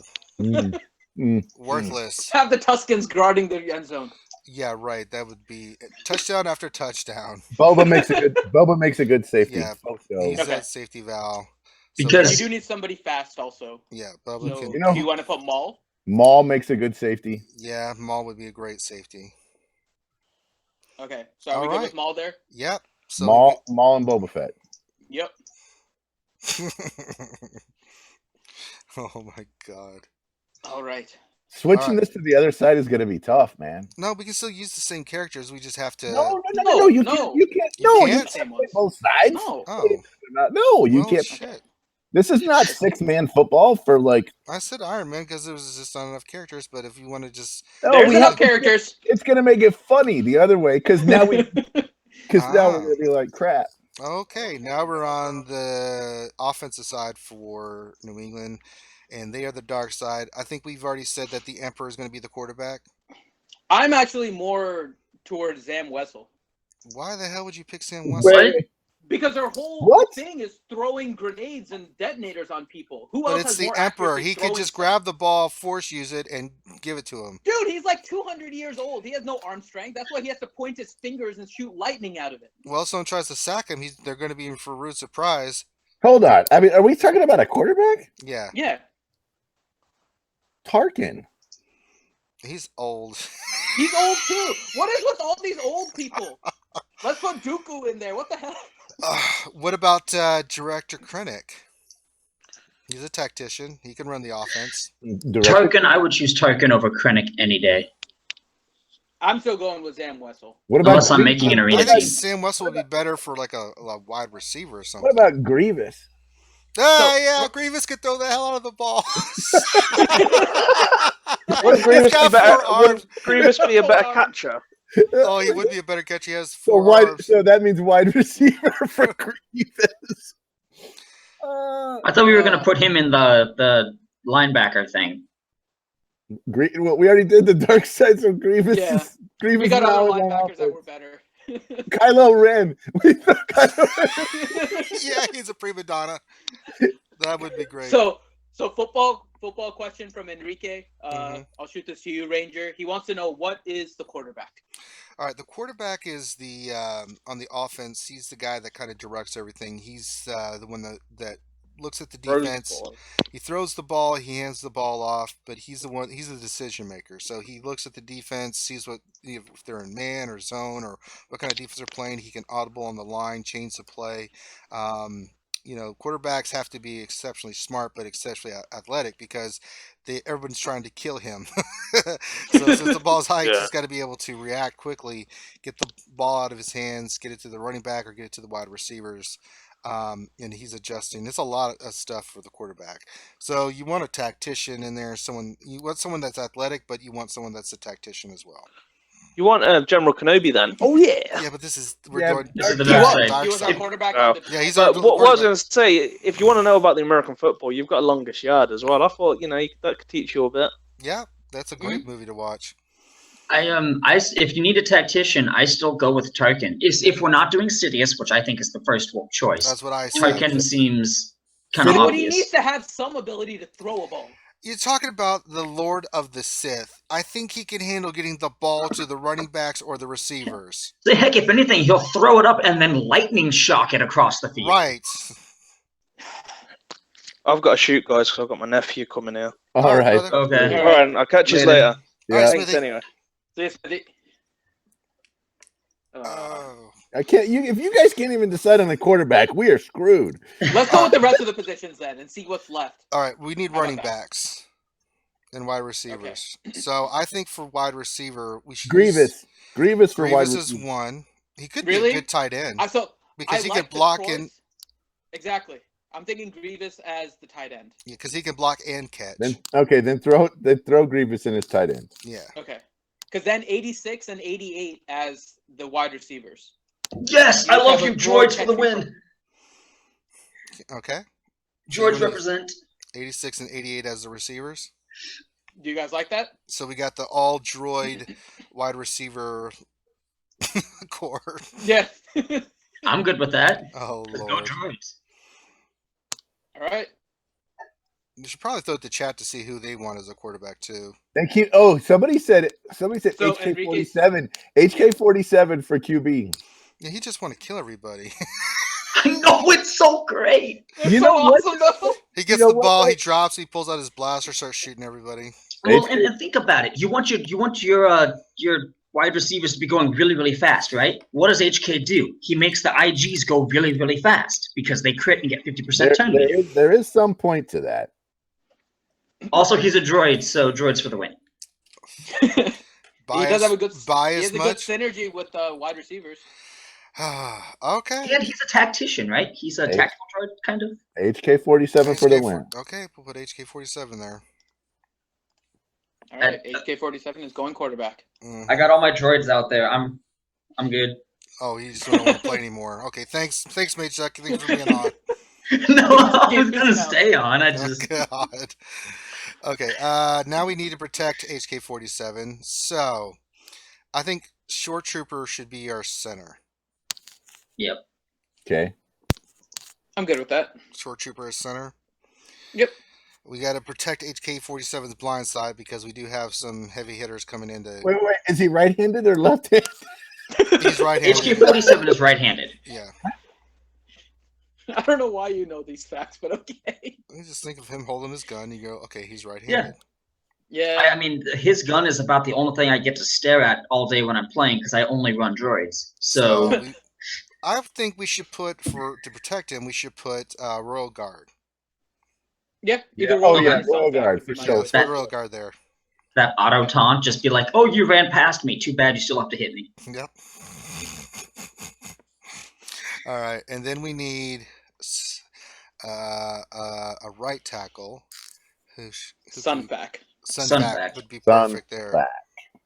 Mm. worthless. have the Tuskens guarding the end zone. Yeah, right. That would be touchdown after touchdown. Boba makes a good safety. Yeah, So, He's Okay. that safety valve. Because- You do need somebody fast, also. Yeah, Boba So, can. You know- do you want to put Maul? Maul makes a good safety. Yeah, Maul would be a great safety. Okay, so are we good Alright. with Maul there? Yep. So Maul and Boba Fett. Yep. Oh my god. All right. Switching Alright. this to the other side is going to be tough, man. No, we can still use the same characters. We just have to. No, No, you no. can't. You can't. You No, can't? you can't play both sides. No. Oh, No, you well, can't. shit. This is not 6-man football for like. I said Iron Man because there was just not enough characters. But if you want to just, No, There's we enough have, characters. it's going to make it funny the other way because now now Ah. we're going to be like crap. okay, now we're on the offensive side for New England, and they are the dark side. I think we've already said that the Emperor is going to be the quarterback. I'm actually more towards Zam Wessel Why the hell would you pick Sam Wessel? What? because their whole What? thing is throwing grenades and detonators on people. Who But else it's has the more Emperor. accuracy He could throwing just stuff? grab the ball, force use it, and give it to him. Dude, he's like 200 years old. He has no arm strength. That's why he has to point his fingers and shoot lightning out of it. Well, if someone tries to sack him, they're going to be in for a rude surprise. Hold on. I mean, are we talking about a quarterback? Yeah, Yeah. Tarkin. he's old. He's old too. What is with all these old people? Let's put Dooku in there. What the hell? What about Director Krennic? He's a tactician. He can run the offense. Director. Token, I would choose Token over Krennic any day. I'm still going with Zam Wessel. What about Unless I'm making an I arena think team. Sam Wessel would be better for like a wide receiver or something. What about Grievous? Yeah, Grievous could throw the hell out of the ball. Would Grievous He's got be better? 4 Would arms. Grievous be a better catcher? Oh, he would be a better catch. He has So 4 wide. arms. So that means wide receiver for Grievous. I thought we were going to put him in the linebacker thing. Well, we already did the dark side, so Grievous. Yeah. Grievous We got now other is on linebackers that offense. were better. Kylo Ren. We thought Kylo Ren. Yeah, he's a prima donna. That would be great. So football question from Enrique. Mhm. I'll shoot this to you, Ranger. He wants to know, what is the quarterback? All right, the quarterback is the on the offense. He's the guy that kind of directs everything. He's the one that looks at the Throws the defense. ball. He throws the ball, he hands the ball off, but he's the one. He's the decision maker. So he looks at the defense, sees what if they're in man or zone or what kind of defense they're playing. He can audible on the line, change the play. Quarterbacks have to be exceptionally smart, but exceptionally athletic because everyone's trying to kill him. So since the ball's high, Yeah. he's got to be able to react quickly, get the ball out of his hands, get it to the running back or get it to the wide receivers. And he's adjusting. It's a lot of stuff for the quarterback. So you want a tactician in there. You want someone that's athletic, but you want someone that's a tactician as well. You want General Kenobi then? Oh yeah. Yeah, but we're Yeah, going. This is the dark dark side, side. dark He was side. our quarterback Oh. on the Yeah, he's But our what I was quarterback. going to say, if you want to know about the American football, you've got longest yard as well. I thought that could teach you a bit. Yeah, That's a great movie to watch. If you need a tactician, I still go with Tarkin. If we're not doing Sidious, which I think is the first choice, That's what I said. Tarkin seems kind of obvious. He needs to have some ability to throw a ball. You're talking about the Lord of the Sith. I think he can handle getting the ball to the running backs or the receivers. So heck, if anything, he'll throw it up and then lightning shock it across the field. Right. I've got to shoot, guys, because I've got my nephew coming here. All right. Okay. All right, I'll catch you later. Yeah. Thanks anyway. I can't. If you guys can't even decide on the quarterback, we are screwed. Let's go with the rest of the positions then and see what's left. All right, we need running backs and wide receivers. Okay. So I think for wide receiver, we should Grievous for wide receiver. Grievous is one. He could be a good tight end. Because he could block and exactly. I'm thinking Grievous as the tight end. Yeah, because he can block and catch. Then throw Grievous in as tight end. Yeah. Okay. Because then 86 and 88 as the wide receivers. Yes, I love you, George, for the win. Okay. George represent. 86 and 88 as the receivers. Do you guys like that? So we got the all droid wide receiver core. Yeah. I'm good with that. Oh, Lord. No droids. All right. You should probably throw it to chat to see who they want as a quarterback too. Thank you. Oh, somebody said HK47. HK47 for QB. Yeah, he just want to kill everybody. I know, it's so great. It's so awesome, though. He gets the ball, he drops, he pulls out his blaster, starts shooting everybody. Well, and think about it. You want your wide receivers to be going really, really fast, right? What does HK do? He makes the IGs go really, really fast because they crit and get 50% turn. There is some point to that. Also, he's a droid, so droids for the win. He does have a good bias. He has a good synergy with wide receivers. Okay. Yeah, he's a tactician, right? He's a tactical droid, kind of. HK47 for the win. Okay, we'll put HK47 there. All right, HK47 is going quarterback. I got all my droids out there. I'm good. Oh, you just don't want to play anymore. Okay, thanks, Mate Chuck. Thanks for being on. No, I was gonna stay on. I just. Oh, God. Okay, now we need to protect HK47. So, I think Shore Trooper should be our center. Yep. Okay. I'm good with that. Shore Trooper is center. Yep. We got to protect HK47's blind side because we do have some heavy hitters coming in to... Wait. Is he right-handed or left-handed? He's right-handed. HK47 is right-handed. Yeah. I don't know why you know these facts, but okay. You just think of him holding his gun. You go, okay, he's right-handed. Yeah. I mean, his gun is about the only thing I get to stare at all day when I'm playing because I only run droids. So I think we should put, to protect him, we should put Royal Guard. Yeah. Royal Guard for sure. Let's put Royal Guard there. That auto taunt, just be like, "Oh, you ran past me. Too bad. You still have to hit me." Yep. All right, and then we need a right tackle. Sunpack. Sunpack would be perfect there.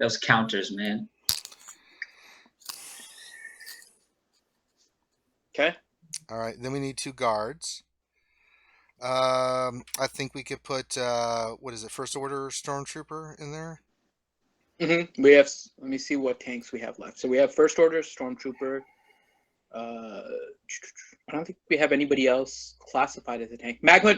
Those counters, man. Okay. All right, then we need 2 guards. I think we could put First Order Stormtrooper in there. We have. Let me see what tanks we have left. So we have First Order Stormtrooper. I don't think we have anybody else classified as a tank. Magma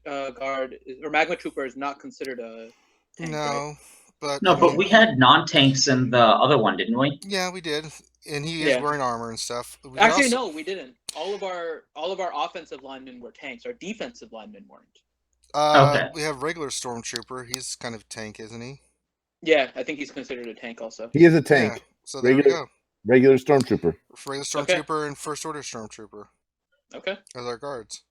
Guard or Magma Trooper is not considered a tank. No, right? but we had non-tanks in the other one, didn't we? Yeah, we did, and he is wearing armor and stuff. No, we didn't. All of our offensive linemen were tanks. Our defensive linemen weren't. Okay. We have regular Stormtrooper. He's kind of tank, isn't he? Yeah, I think he's considered a tank also. He is a tank. Yeah, so there we go. Regular Stormtrooper. Regular Stormtrooper and First Order Stormtrooper. Okay. As our guards.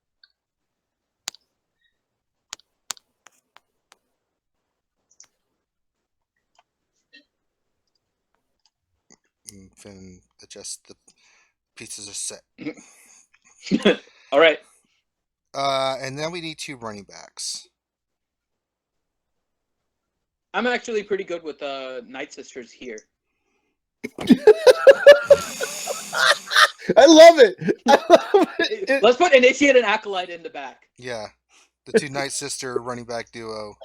And then adjust the pieces are set. All right. And then we need 2 running backs. I'm actually pretty good with Night Sisters here. I love it. Let's put Initiate and Acolyte in the back. Yeah. The 2 Night Sister running back duo.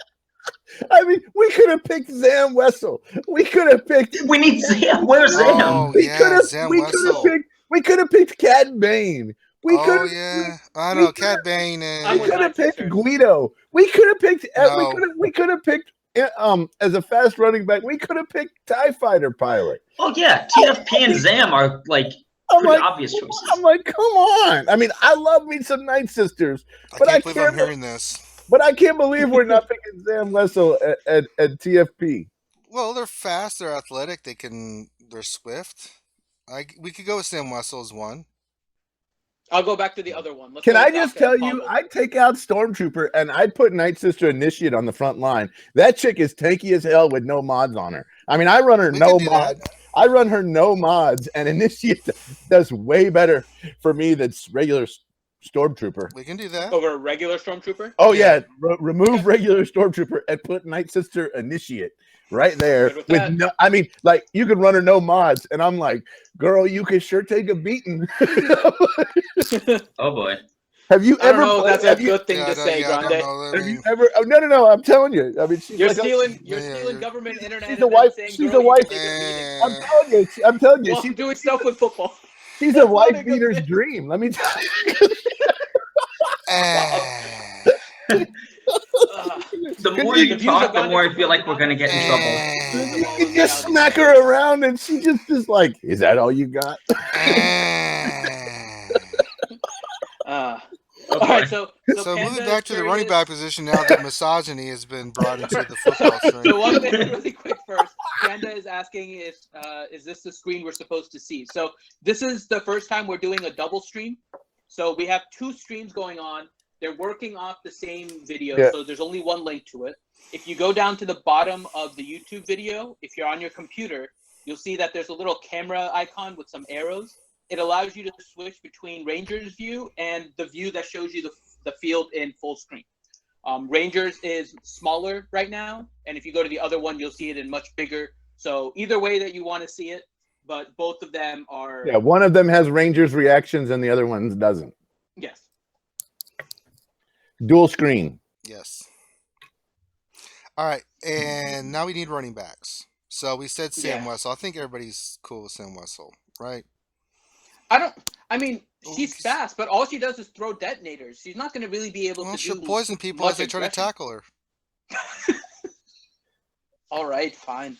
I mean, we could have picked Sam Wessel. We could have picked. We need Sam. Where's Sam? Oh yeah, Sam Wessel. We could have picked Cad Bane. We could. Oh yeah, I know Cad Bane. I'm We with could have picked Manchester. Guido. We could have picked. No. We could have picked. As a fast running back, we could have picked TIE Fighter pilot. Oh yeah, TFP and Zam are like pretty obvious choices. I'm like, come on. I mean, I love me some Night Sisters, but I can't believe I'm hearing this. But I can't believe we're not picking Sam Wessel at TFP. Well, they're fast, they're athletic, they're swift. We could go with Sam Wessel as one. I'll go back to the other one. Can I just tell you, I'd take out Stormtrooper and I'd put Night Sister Initiate on the front line. That chick is tanky as hell with no mods on her. I mean, I run her no mods. I run her no mods, and Initiate does way better for me than regular Stormtrooper. We can do that. Over a regular Stormtrooper? Oh, yeah. Remove regular Stormtrooper and put Night Sister Initiate right there. With no, I mean, like, you can run her no mods, and I'm like, girl, you can sure take a beating. Oh, boy. Have you ever? I don't know. That's a good thing to say, Grande. Have you ever? Oh, no! I'm telling you. I mean, she's you're like stealing government internet. She's a wife. She's a wife. I'm telling you. She's doing stuff with football. She's a wife beater's dream. Let me tell you. The more you talk, the more I feel like we're gonna get in trouble. You just smack her around, and she just is like, "Is that all you got?" All right, so moving back to the running back position now that misogyny has been brought into the football string. So one thing really quick first, Panda is asking if is this the screen we're supposed to see? So this is the first time we're doing a double stream. So we have two streams going on. They're working off the same video, so there's only one link to it. If you go down to the bottom of the YouTube video, if you're on your computer, you'll see that there's a little camera icon with some arrows. It allows you to switch between Rangers view and the view that shows you the field in full screen. Rangers is smaller right now, and if you go to the other one, you'll see it in much bigger. So either way that you want to see it, but both of them are... Yeah, one of them has Rangers reactions and the other one doesn't. Yes. Dual screen. Yes. All right, and now we need running backs. So we said Sam Wessel. I think everybody's cool with Sam Wessel, right? I mean, she's fast, but all she does is throw detonators. She's not going to really be able to she'll poison people as they try to tackle her. All right, fine.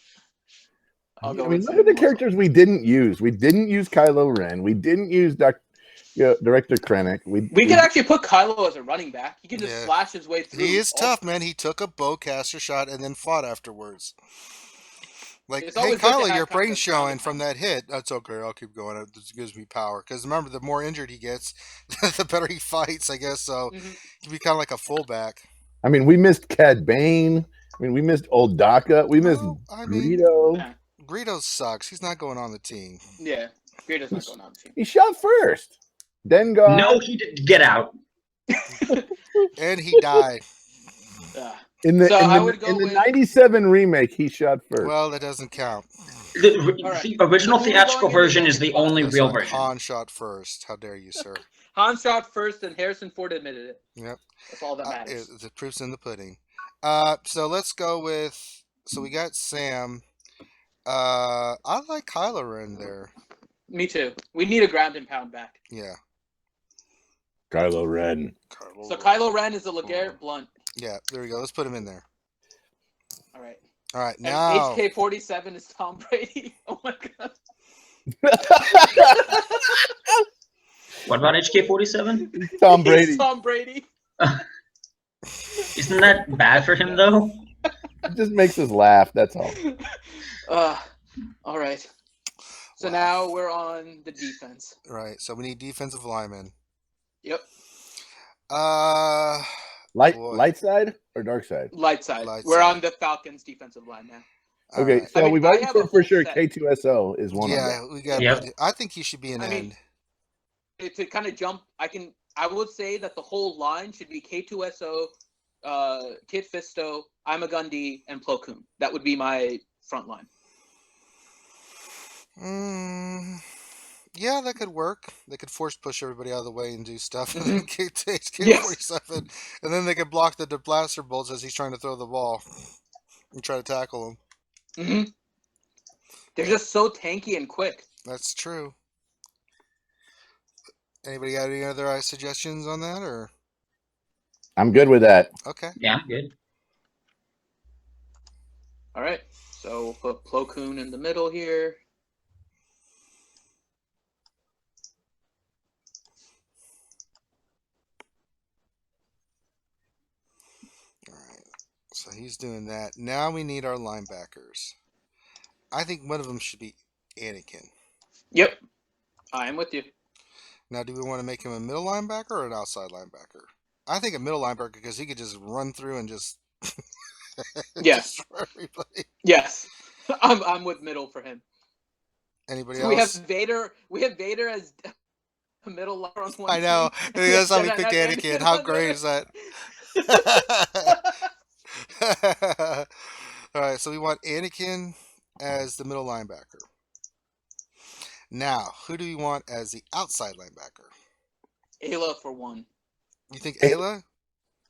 I mean, look at the characters we didn't use. We didn't use Kylo Ren. We didn't use Director Krennic. We could actually put Kylo as a running back. He can just slash his way through. He is tough, man. He took a bowcaster shot and then fought afterwards. Like, hey, Kylo, your brain's showing from that hit. That's okay. I'll keep going. It gives me power. Because remember, the more injured he gets, the better he fights, I guess. So he can be kind of like a fullback. I mean, we missed Cad Bane. I mean, we missed Old Daka. We missed Greedo. Greedo sucks. He's not going on the team. Yeah, Greedo's not going on the team. He shot first. Dengar. No, he didn't. Get out. And he died. In the 97 remake, he shot first. Well, that doesn't count. The original theatrical version is the only real version. Han shot first. How dare you, sir? Han shot first, and Harrison Ford admitted it. Yep. That's all that matters. The proof's in the pudding. So let's go with... So we got Sam. I like Kylo Ren there. Me too. We need a ground and pound back. Yeah. Kylo Ren. Kylo Ren is a LeGarrette Blunt. Yeah, there we go. Let's put him in there. All right. All right, now... HK-47 is Tom Brady. Oh, my God. What about HK-47? Tom Brady. It's Tom Brady. Isn't that bad for him, though? It just makes us laugh, that's all. All right. So now we're on the defense. Right, so we need defensive linemen. Yep. Light side or dark side? Light side. We're on the Falcons defensive line now. Okay, so we've already said for sure K2SO is one of them. Yeah, we got. I think he should be an end. To kind of jump, I would say that the whole line should be K2SO, Kit Fisto, Imagundi, and Plo Koon. That would be my front line. Yeah, that could work. They could force push everybody out of the way and do stuff, and Mhm. then take Yes. 47, and then they could block the blaster bolts as he's trying to throw the ball and try to tackle him. hmm They're just so tanky and quick. That's true. Anybody got any other suggestions on that, or I'm good with that. okay? Yeah, I'm good. All right. So we'll put Plo Koon in the middle here. All right. So he's doing that. Now we need our linebackers. I think one of them should be Anakin. Yep. I'm with you. Now, do we want to make him a middle linebacker or an outside linebacker? I think a middle linebacker because he could just run through and just Yes. destroy everybody. Yes. I'm with middle for him. Anybody So else? we have Vader as a middle linebacker on one I know. team. That's how we And picked have Anakin. How on great there. is that? All right, so we want Anakin as the middle linebacker. Now, who do we want as the outside linebacker? Ayla for one. You think Ayla?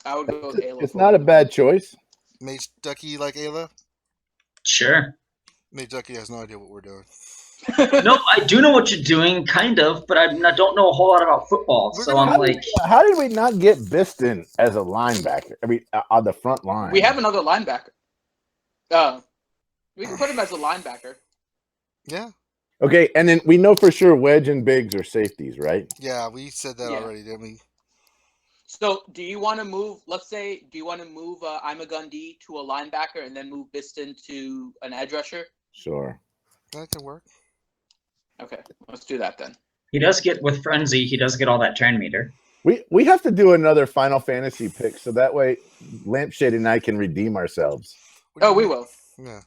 I would go with Ayla. It's for not a one. bad choice. Mage Ducky like Ayla? Sure. Mage Ducky has no idea what we're doing. No, I do know what you're doing, kind of, but I don't know a whole lot about football. We're So gonna- I'm like, How did we not get Biston as a linebacker? I mean, on the front line. We have another linebacker. We can put him as a linebacker. Yeah. Okay, and then we know for sure Wedge and Biggs are safeties, right? Yeah, we said that Yeah. already, didn't we? So, do you want to move? Let's say, do you want to move I'm a Gundy to a linebacker and then move Biston to an edge rusher? Sure. That could work. Okay, let's do that then. he does get with Frenzy, he does get all that turn meter. We have to do another Final Fantasy pick so that way Lampshade and I can redeem ourselves. What do Oh, you we mean? will. Yeah.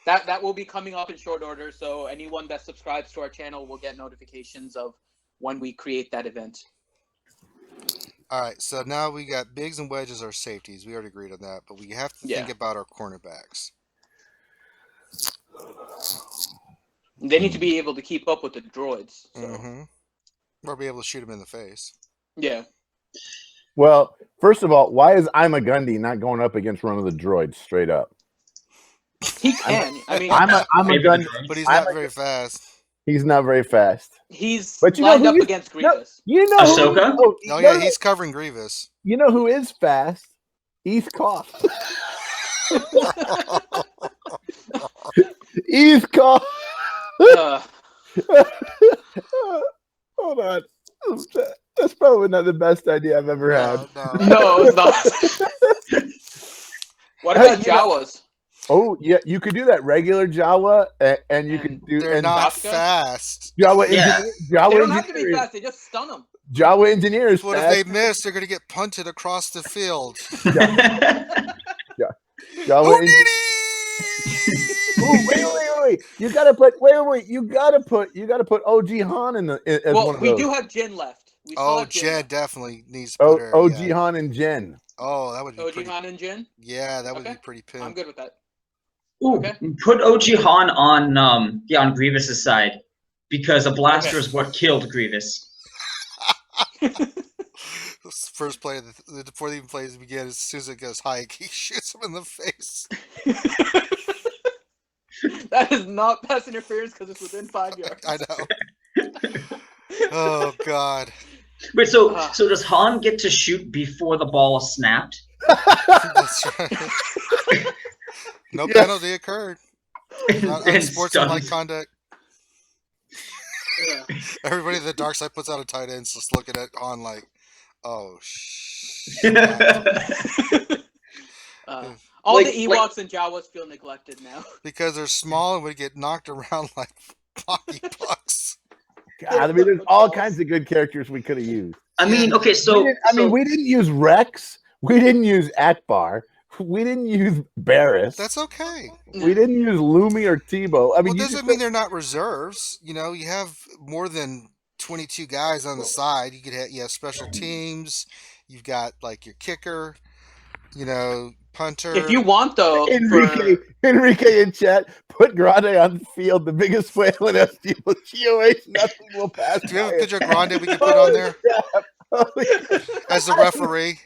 That will be coming up in short order. So anyone that subscribes to our channel will get notifications of when we create that event. All right, so now we got Biggs and Wedge as our safeties. We already agreed on that, but we have to think Yeah. about our cornerbacks. They need to be able to keep up with the droids. So Mm-hmm. Or be able to shoot them in the face. yeah. Well, first of all, why is I'm a Gundy not going up against one of the droids straight up? He can. I mean, I'm a Maybe the Gundy. droids. But he's I'm not a- very fast. He's not very fast. he's But you know lined who up is- against Grievous. You know who, Ahsoka? Oh yeah, no, he's covering Grievous. you know who is fast? East Cough. East Cough. Uh, Hold on. That's probably not the best idea I've ever had. No. no, it's not. What Hey, about you know- Jawas? Oh yeah, you could do that regular Jawa, and you could do They're and not Kafka? fast. Jawa Yeah. engineer. They Jawa don't have to be engineer. fast. They just stun them. Jawa engineer is What if fast. they miss? They're going to get punted across the field. Jawa Houdini! Ooh, wait! You gotta put You gotta put OG Han in the as Well, one of we those. do have Jin left. We still Oh, have Jin Jed left. definitely needs to put her. OG Yeah. Han and Jen. Oh, that would be OG pretty. Han and Jin. Yeah, that would Okay. be pretty I'm pimp. good with that. Ooh, Okay. put OG Han on Grievous's side because a blaster is what killed Grievous. First play before the even plays begin, as soon as it goes high, he shoots him in the face. That is not pass interference because it's within 5 yards. I know. Oh God. Wait, so Ah. so does Han get to shoot before the ball is snapped? That's right. No Yes. penalty occurred. Not And unsportsmanlike stuns. conduct. Yeah. Everybody at the dark side puts out a tight end, just looking at Han like, oh shit. All Like- the like- Ewoks and Jawas feel neglected now. Because they're small and would get knocked around like hockey pucks. God, I mean, there's all kinds of good characters we could have used. I mean, okay, so we didn't use Rex. We didn't use Akbar. We didn't use Barris. That's okay. We didn't use Lumi or Tebow. I mean, Well, you doesn't just mean they're not reserves. You know, you have more than 22 guys on the side. You have special teams. You've got like your kicker. You know, punter. If you want though, Enrique in chat, put Grande on the field, the biggest whale in SWGOH, nothing will pass. Do we have a picture of Grande we can put on there as the referee?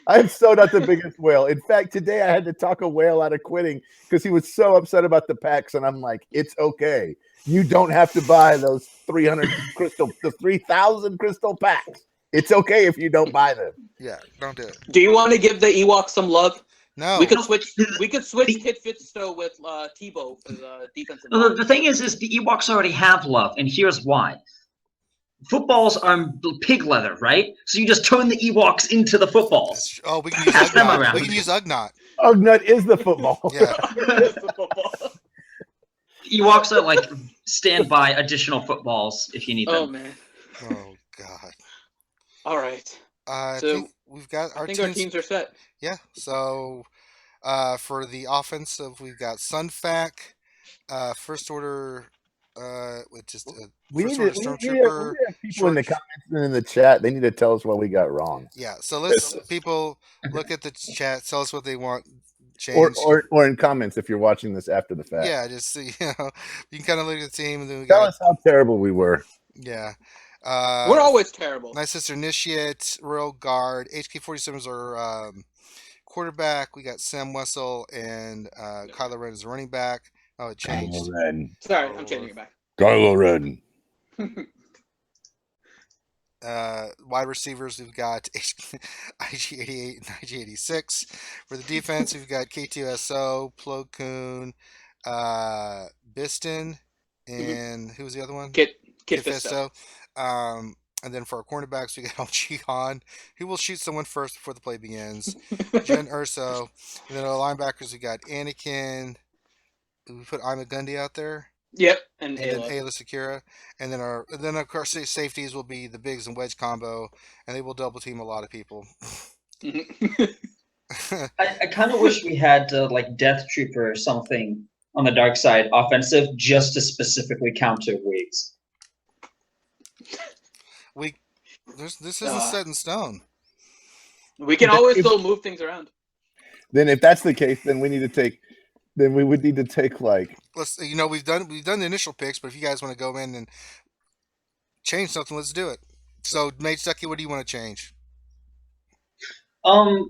I'm so not the biggest whale. In fact, today I had to talk a whale out of quitting because he was so upset about the packs, and I'm like, it's okay. You don't have to buy those 3,000 crystal packs. It's okay if you don't buy them. Yeah, don't do it. Do you want to give the Ewoks some love? No. We could switch Kit Fisto with Tebow for the defensive. Well, the thing is the Ewoks already have love, and here's why. Footballs are pig leather, right? So you just turn the Ewoks into the footballs. Oh, we can use Pass them Ugnaught. around. We can use Ugnaught. Ugnaught is the football. Yeah. Ewoks are like standby additional footballs if you need them. Oh man. Oh God. All right. I So think we've got I think our teams are set. Yeah. So for the offensive, we've got Sunfac, First Order, with just We First need Order to Stormtrooper. people in the comments and in the chat. They need to tell us what we got wrong. Yeah. So let's people look at the chat, tell us what they want changed. Or in comments if you're watching this after the fact. Yeah, just you can kind of look at the team and then we Tell got us how terrible we were. yeah. We're always terrible. My sister Initiate, Royal Guard, HK-47s are quarterback. We got Sam Wessel and Kylo Ren is running back. Oh, it changed. Kylo Ren. Sorry, I'm changing it back. Kylo Ren. Wide receivers, we've got IG-88 and IG-86. For the defense, we've got K2SO, Plo Koon, Biston, and who was the other one? Kit Fisto. And then for our cornerbacks, we got Jihan, who will shoot someone first before the play begins. Jen Urso. And then our linebackers, we got Anakin. We put Ima Gundy out there. Yep, and then Ayla Secura. And then of course safeties will be the Biggs and Wedge combo, and they will double team a lot of people. I kind of wish we had like Death Trooper or something on the dark side offensive just to specifically counter wigs. This isn't set in stone. We can always still move things around. Then if that's the case, then we need to take. Then we would need to take like. Let's we've done the initial picks, but if you guys want to go in and change something, let's do it. So, Mage Ducky, what do you want to change? I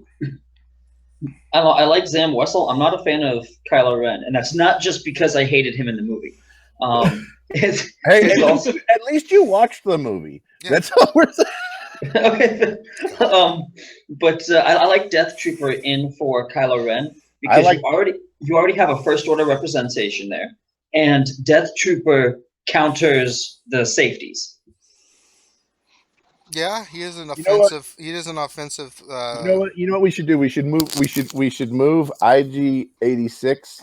like Sam Wessel. I'm not a fan of Kylo Ren, and that's not just because I hated him in the movie. At least you watched the movie. Yeah. That's all we're saying. Okay. But I like Death Trooper in for Kylo Ren because you already have a First Order representation there, and Death Trooper counters the safeties. Yeah, he is an offensive. He is an offensive. You know what we should do? We should move. We should move IG-86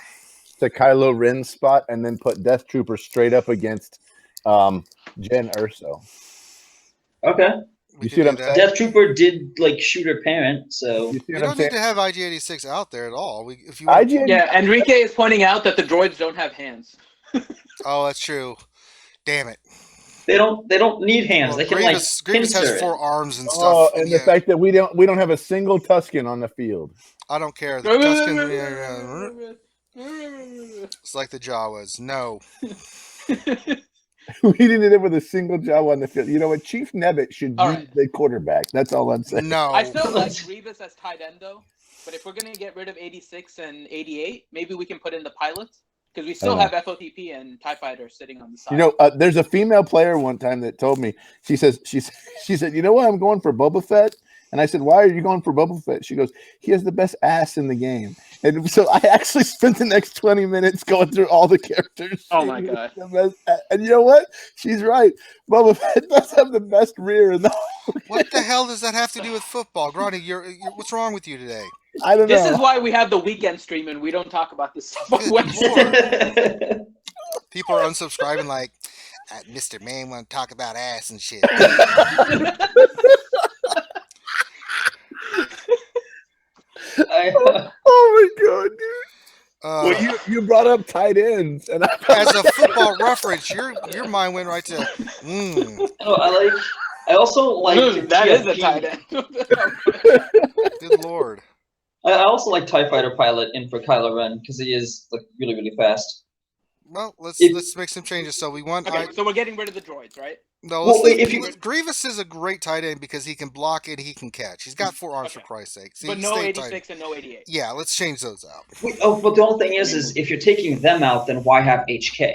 to Kylo Ren's spot, and then put Death Trooper straight up against Jen Urso. Okay. You see what I'm saying? Death Trooper did like shoot her parent, so we don't need to have IG-86 out there at all. If you yeah, Enrique is pointing out that the droids don't have hands. Oh, that's true. Damn it. They don't need hands. Well, they can Grievous has 4 arms and stuff. Oh, and the fact that we don't have a single Tusken on the field. I don't care. The Tusken, it's like the Jawas. No. We didn't end up with a single Jawa on the field. You know what? Chief Nebbit should be the quarterback. That's all I'm saying. No. I still like Grievous as tight end, though. But if we're going to get rid of 86 and 88, maybe we can put in the pilots. Because we still have FOTP and TIE Fighter sitting on the side. You know, there's a female player one time that told me, she said, you know what? I'm going for Boba Fett. And I said, why are you going for Boba Fett? She goes, he has the best ass in the game. And so I actually spent the next 20 minutes going through all the characters. Oh, my God. And you know what? She's right. Boba Fett does have the best rear in the whole What the hell does that have to do with football? Grani, what's wrong with you today? I don't know. This is why we have the weekend stream and we don't talk about this stuff on Wednesday. People are unsubscribing like, Mr. Man want to talk about ass and shit. Oh my God, dude. Well, you brought up tight ends, and as a football reference, your mind went right to. I also like that is a tight end. Good Lord. I also like TIE Fighter pilot in for Kylo Ren because he is like really, really fast. Well, let's make some changes. So we want. Okay, so we're getting rid of the droids, right? No, Well, Grievous is a great tight end because he can block and he can catch. He's got 4 arms for Christ's sake. But no 86 and no 88. Yeah, let's change those out. But the only thing is if you're taking them out, then why have HK?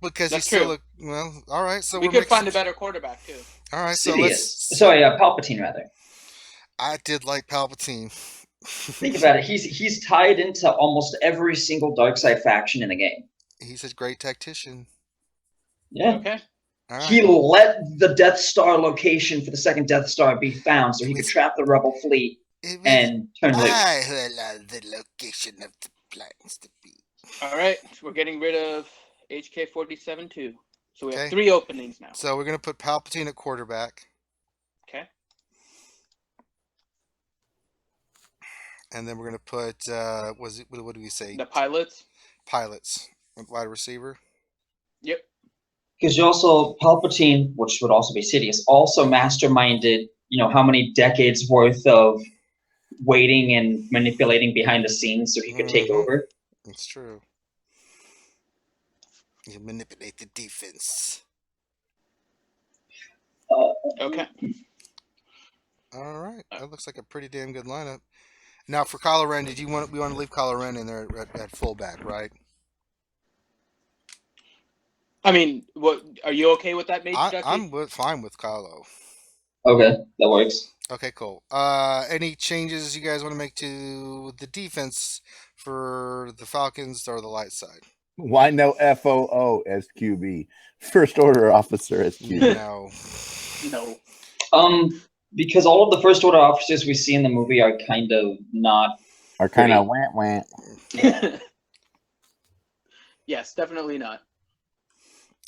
Because he's still well. All right, so we could find a better quarterback too. All right, so Palpatine rather. I did like Palpatine. Think about it. He's tied into almost every single dark side faction in the game. He's a great tactician. Yeah. Okay. Right. He let the Death Star location for the second Death Star be found so he could trap the Rebel fleet and turn loose. I allowed the location of the plans to be. All right, we're getting rid of HK-47 too. So we have 3 openings now. So we're going to put Palpatine at quarterback. Okay. And then we're going to put, what do we say? The pilots. Pilots. Wide receiver. Yep. Because you also, Palpatine, which would also be Sidious, also masterminded, how many decades worth of waiting and manipulating behind the scenes so he could take over. That's true. You manipulate the defense. Okay. All right. That looks like a pretty damn good lineup. Now for Kylo Ren, we want to leave Kylo Ren in there at fullback, right? I mean, what are you okay with that, Mage? I'm fine with Kylo. Okay, that works. Okay, cool. Any changes you guys want to make to the defense for the Falcons or the light side? Why no FOO as QB? First Order Officer as QB. No. Because all of the First Order officers we see in the movie are kind of not. Are kind of want. Yes, definitely not.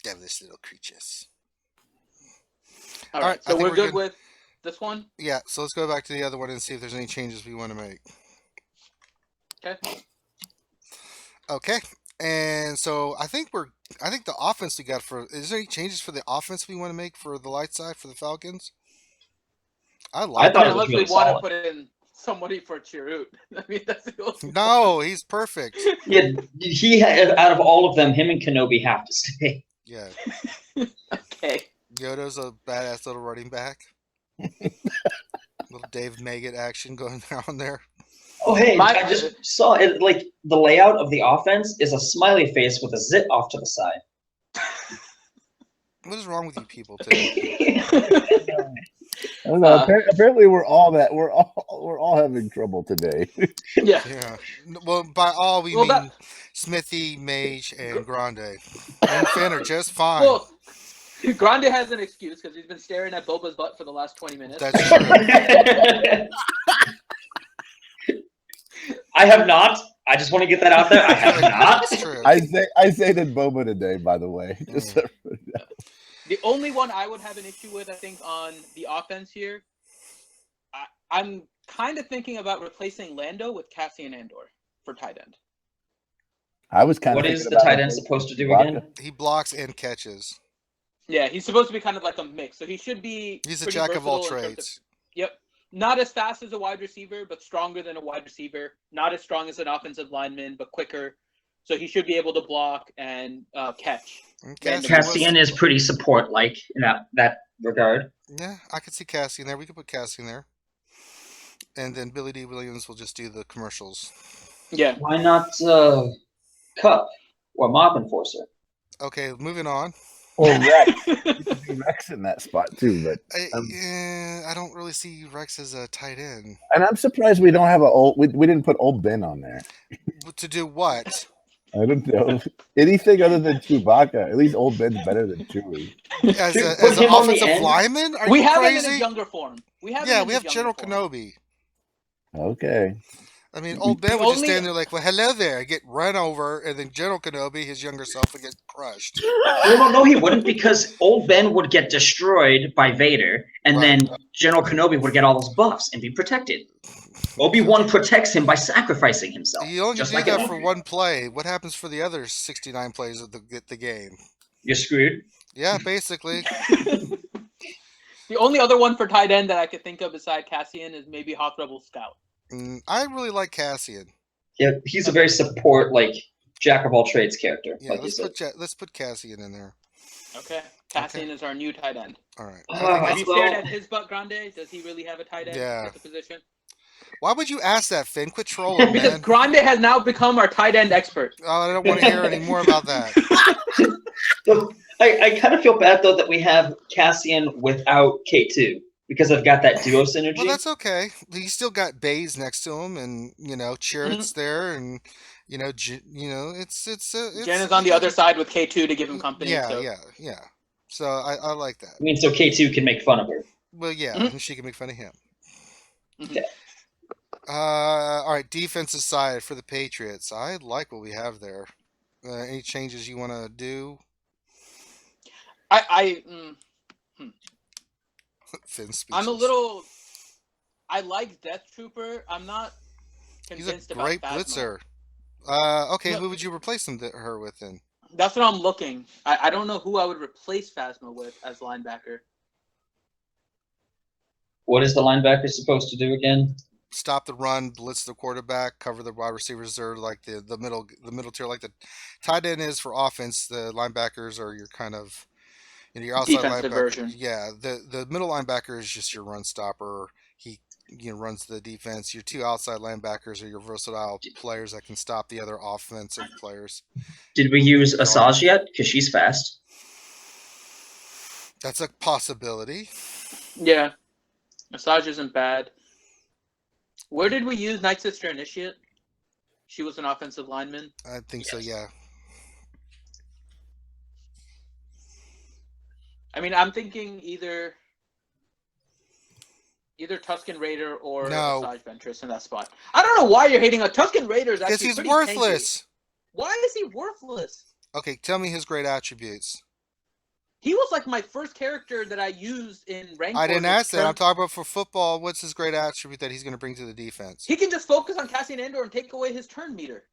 Devilish little creatures. All right, so we're good with this one? Yeah, so let's go back to the other one and see if there's any changes we want to make. Okay. And so I think the offense we got is there any changes for the offense we want to make for the light side for the Falcons? I thought unless we want to put in somebody for Chirrut. I mean, that's the only No, he's perfect. Yeah, out of all of them, him and Kenobi have to stay. Yeah. Okay. Yoda's a badass little running back. Little Dave Maggot action going on there. Oh, hey, I just saw it. Like, the layout of the offense is a smiley face with a zit off to the side. What is wrong with you people today? I don't know. Apparently, we're all having trouble today. Yeah. Well, by all we mean Smithy, Mage, and Grande. And Finn are just fine. Well, Grande has an excuse because he's been staring at Boba's butt for the last 20 minutes. That's true. I have not. I just want to get that out there. I have not. That's true. I say that Boba today, by the way. The only one I would have an issue with, I think, on the offense here, I'm kind of thinking about replacing Lando with Cassian Andor for tight end. I was kind of. What is the tight end supposed to do again? He blocks and catches. Yeah, he's supposed to be kind of like a mix, so he should be. He's a jack of all trades. Yep. Not as fast as a wide receiver, but stronger than a wide receiver. Not as strong as an offensive lineman, but quicker. So he should be able to block and catch. Cassian is pretty support-like in that regard. Yeah, I could see Cassian there. We could put Cassian there. And then Billy D. Williams will just do the commercials. Yeah. Why not Cup or Mob Enforcer? Okay, moving on. Or Rex. You could see Rex in that spot too, but I don't really see Rex as a tight end. And I'm surprised we don't have we didn't put Old Ben on there. To do what? I don't know. Anything other than Chewbacca. At least Old Ben's better than Chewie. As an offensive lineman? Are you have crazy? him in a younger form. We have General Kenobi. Okay. I mean, Old Ben would just stand there like, well, hello there, get run over, and then General Kenobi, his younger self, would get crushed. Well, no, he wouldn't, because Old Ben would get destroyed by Vader, and then General Kenobi would get all those buffs and be protected. Obi-Wan protects him by sacrificing himself. You only do that for one play. What happens for the other 69 plays of the game? You're screwed. Yeah, basically. The only other one for tight end that I could think of beside Cassian is maybe Hawk Rebel Scout. I really like Cassian. Yeah, he's a very support, like jack of all trades character. Yeah, like let's put Cassian in there. Okay, Cassian is our new tight end. All right. Have you stared at his butt, Grande? Does he really have a tight end at the position? Why would you ask that, Finn? Quit trolling, man. Because Grande has now become our tight end expert. Oh, I don't want to hear any more about that. I kind of feel bad though that we have Cassian without K2 because I've got that duo synergy. Well, that's okay. He's still got Baze next to him, and Chirrut's there, and it's Jen is on the other side with K2 to give him company. Yeah. So I like that. I mean, so K2 can make fun of her. Well, yeah, and she can make fun of him. Okay. All right, defensive side for the Patriots. I like what we have there. Any changes you want to do? I'm a little. I like Death Trooper. I'm not convinced about He's a great blitzer. Okay, who would you replace her with then? That's what I'm looking. I don't know who I would replace Phasma with as linebacker. What is the linebacker supposed to do again? Stop the run, blitz the quarterback, cover the wide receivers. They're like the middle tier, like the tight end is for offense. The linebackers are your kind of your outside defensive linebacker version. Yeah, the middle linebacker is just your run stopper. He runs the defense. Your two outside linebackers are your versatile players that can stop the other offensive players. Did we use Asajj yet? Because she's fast. That's a possibility. Yeah, Asajj isn't bad. Where did we use Night Sister Initiate? She was an offensive lineman. I think so, yeah. I mean, I'm thinking either Tusken Raider or Asajj Ventress in that spot. I don't know why you're hating on Tusken Raider. Because he's worthless. Tanky. Why is he worthless? Okay, tell me his great attributes. He was like my first character that I used in Rancor. I didn't ask that. I'm talking about for football. What's his great attribute that he's going to bring to the defense? He can just focus on Cassian Andor and take away his turn meter.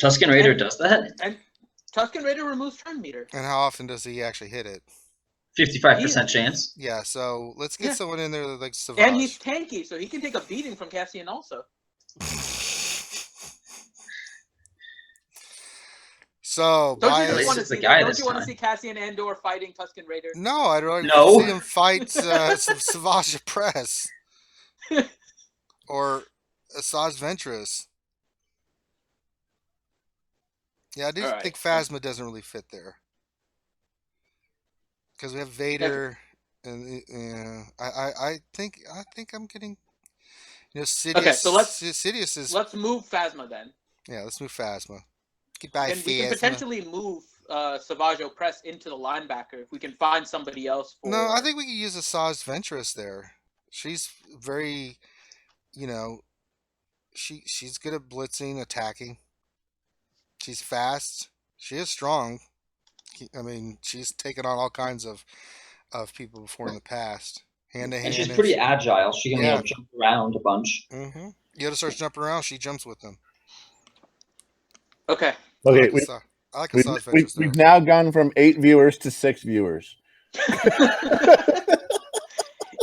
Tusken Raider does that? And Tusken Raider removes turn meter. And how often does he actually hit it? 55% chance. Yeah, so let's get someone in there like SWGOH. And he's tanky, so he can take a beating from Cassian also. So, don't you want to see Cassian Andor fighting Tusken Raider? No, I'd rather see him fight SWGOH Press or Asajj Ventress. Yeah, I do think Phasma doesn't really fit there because we have Vader, and I think I'm getting Sidious. Okay, so Sidious is. Let's move Phasma then. Yeah, let's move Phasma. And we can potentially move SWGOH Press into the linebacker if we can find somebody else. No, I think we can use Asajj Ventress there. She's very, she's good at blitzing, attacking. She's fast. She is strong. I mean, she's taken on all kinds of people before in the past. Hand to hand. And she's pretty agile. She can jump around a bunch. Mm-hmm. The other starts jumping around, she jumps with them. Okay. Okay, I like Asajj Ventress there. We've now gone from 8 viewers to 6 viewers.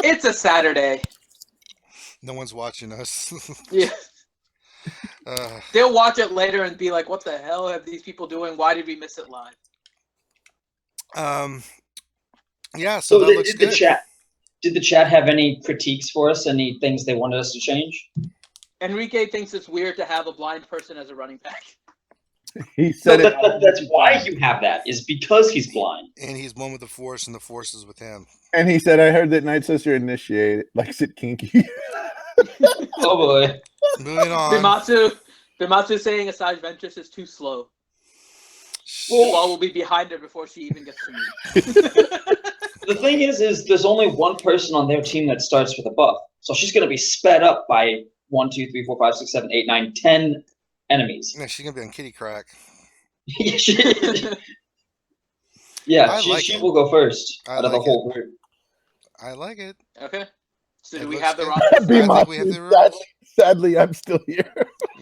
It's a Saturday. No one's watching us. Yeah. They'll watch it later and be like, what the hell are these people doing? Why did we miss it live? Yeah, so that looks good. Did the chat have any critiques for us? Any things they wanted us to change? Enrique thinks it's weird to have a blind person as a running back. He said that's why you have that, is because he's blind. And he's one with the Force, and the Force is with him. And he said, I heard that Night Sister Initiate likes it kinky. Oh boy. Moving on. Bimatsu saying Asajj Ventress is too slow. The ball will be behind her before she even gets to me. The thing is there's only one person on their team that starts with a buff. So she's going to be sped up by 1, 2, 3, 4, 5, 6, 7, 8, 9, 10 enemies. Yeah, she's going to be on kitty crack. She will go first out of the whole group. I like it. Okay. So do we have the roster? Sadly, I'm still here.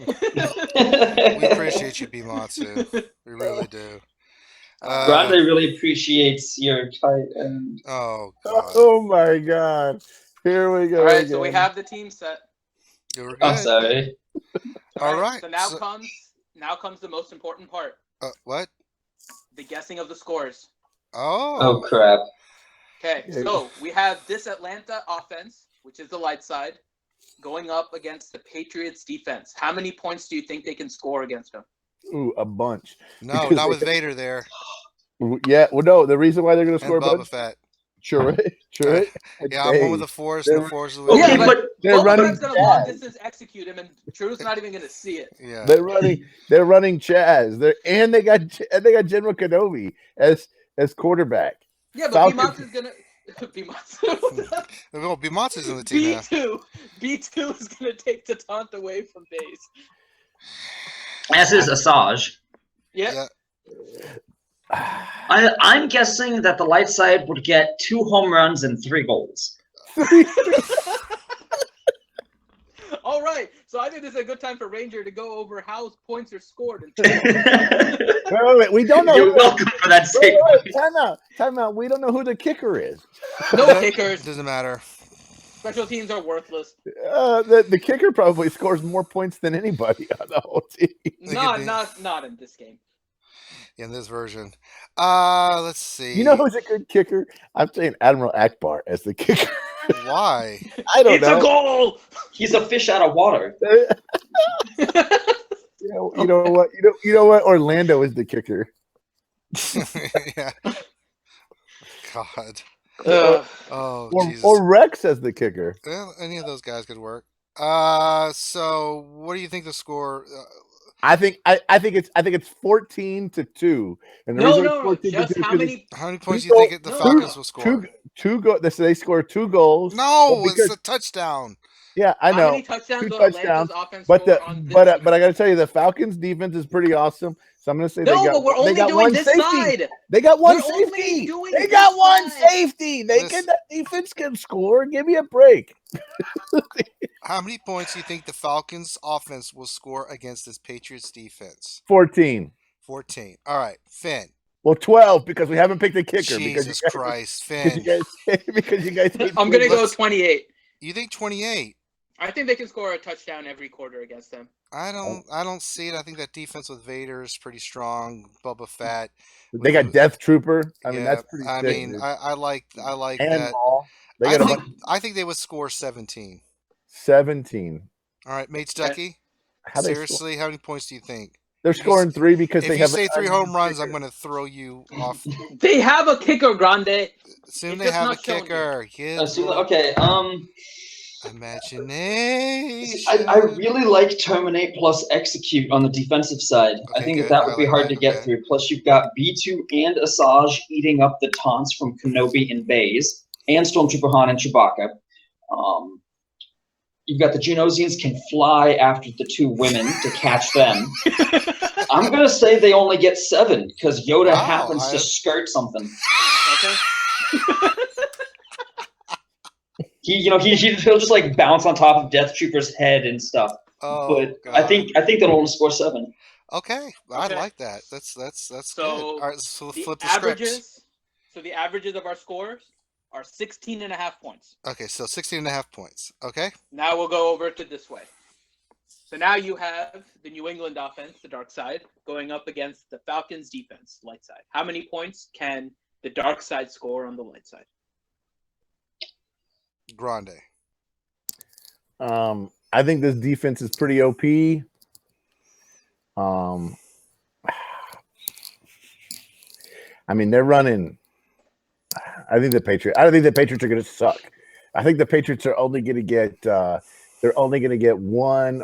We appreciate you, Bimatsu. We really do. Grande really appreciates your tight end. Oh, God. Oh, my God. Here we go. All right, so we have the team set. We're good. I'm sorry. All right. So now comes the most important part. What? The guessing of the scores. Oh crap. Okay, so we have this Atlanta offense, which is the light side, going up against the Patriots defense. How many points do you think they can score against them? Ooh, a bunch. No, not with Vader there. Yeah, well, no. The reason why they're going to score And a Boba bunch. Fett. Sure. Yeah, I'm going with the Force. The Force is Okay, but they're running. Fett's gonna long distance execute him, and Drew's not even gonna see it. Yeah, they're running Chaz. They got General Kenobi as quarterback. Yeah, but B-Mots is gonna B-Mots. Well, B-Mots is in the team now. B2 is gonna take the taunt away from base. As is Asajj. Yeah. I'm guessing that the light side would get 2 home runs and 3 goals. All right, so I think this is a good time for Ranger to go over how points are scored. Wait, we don't know. You're welcome for that statement. Time out. We don't know who the kicker is. No kickers. Doesn't matter. Special teams are worthless. The kicker probably scores more points than anybody on the whole team. Not in this game. In this version. Let's see. You know who's a good kicker? I'm saying Admiral Akbar as the kicker. Why? I don't know. It's a goal. He's a fish out of water. You know what? You know what? Orlando is the kicker. Yeah. God. Jesus. Or Rex as the kicker. Well, any of those guys could work. So what do you think the score? I think it's 14-2. And the reason it's 14 just to 2 how many points do you think the Falcons will score? Two goals. They score 2 goals. No, it's a touchdown. Yeah, I know. How many touchdowns 2 will touchdowns. Atlanta's offense But score on this I got to tell you, the Falcons' defense is pretty awesome. So I'm going to say but we're only doing this side. They got one We're safety. only doing They this got one side. safety. That defense can score. Give me a break. How many points do you think the Falcons' offense will score against this Patriots defense? 14. 14. All right, Finn. Well, 12 because we haven't picked a kicker. Jesus Christ, Finn. Because you guys I'm going to go 28. You think 28? I think they can score a touchdown every quarter against them. I don't see it. I think that defense with Vader is pretty strong. Boba Fett. They got Death Trooper. I mean, that's pretty. I sick, mean, dude. I like and that. Maul. I think they would score 17. 17. All right, Mate Stuckey. Seriously, how many points do you think? They're scoring 3 because if they you have. say 3 home runs, I'm going to throw you off. They have a kicker, Grande. Soon they have a kicker. Okay. Imagination. I really like terminate plus execute on the defensive side. Okay, I think that would be hard to get through. Plus, you've got B2 and Asajj eating up the taunts from Kenobi and Baze, and Stormtrooper Han and Chewbacca. You've got the Genosians can fly after the 2 women to catch them. I'm gonna say they only get 7 because Yoda happens to skirt something. Okay. He'll just like bounce on top of Death Trooper's head and stuff. But God. I think they'll only score 7. Okay, I like that. That's so good. All right, so flip the averages. scripts. So the averages of our scores are 16.5 points. Okay, so 16.5 points. Okay. Now we'll go over to this way. So now you have the New England offense, the dark side, going up against the Falcons defense, light side. How many points can the dark side score on the light side? Grande. I think this defense is pretty OP. I mean, they're running. I think the Patriots are going to suck. I think the Patriots are only going to get. They're only going to get one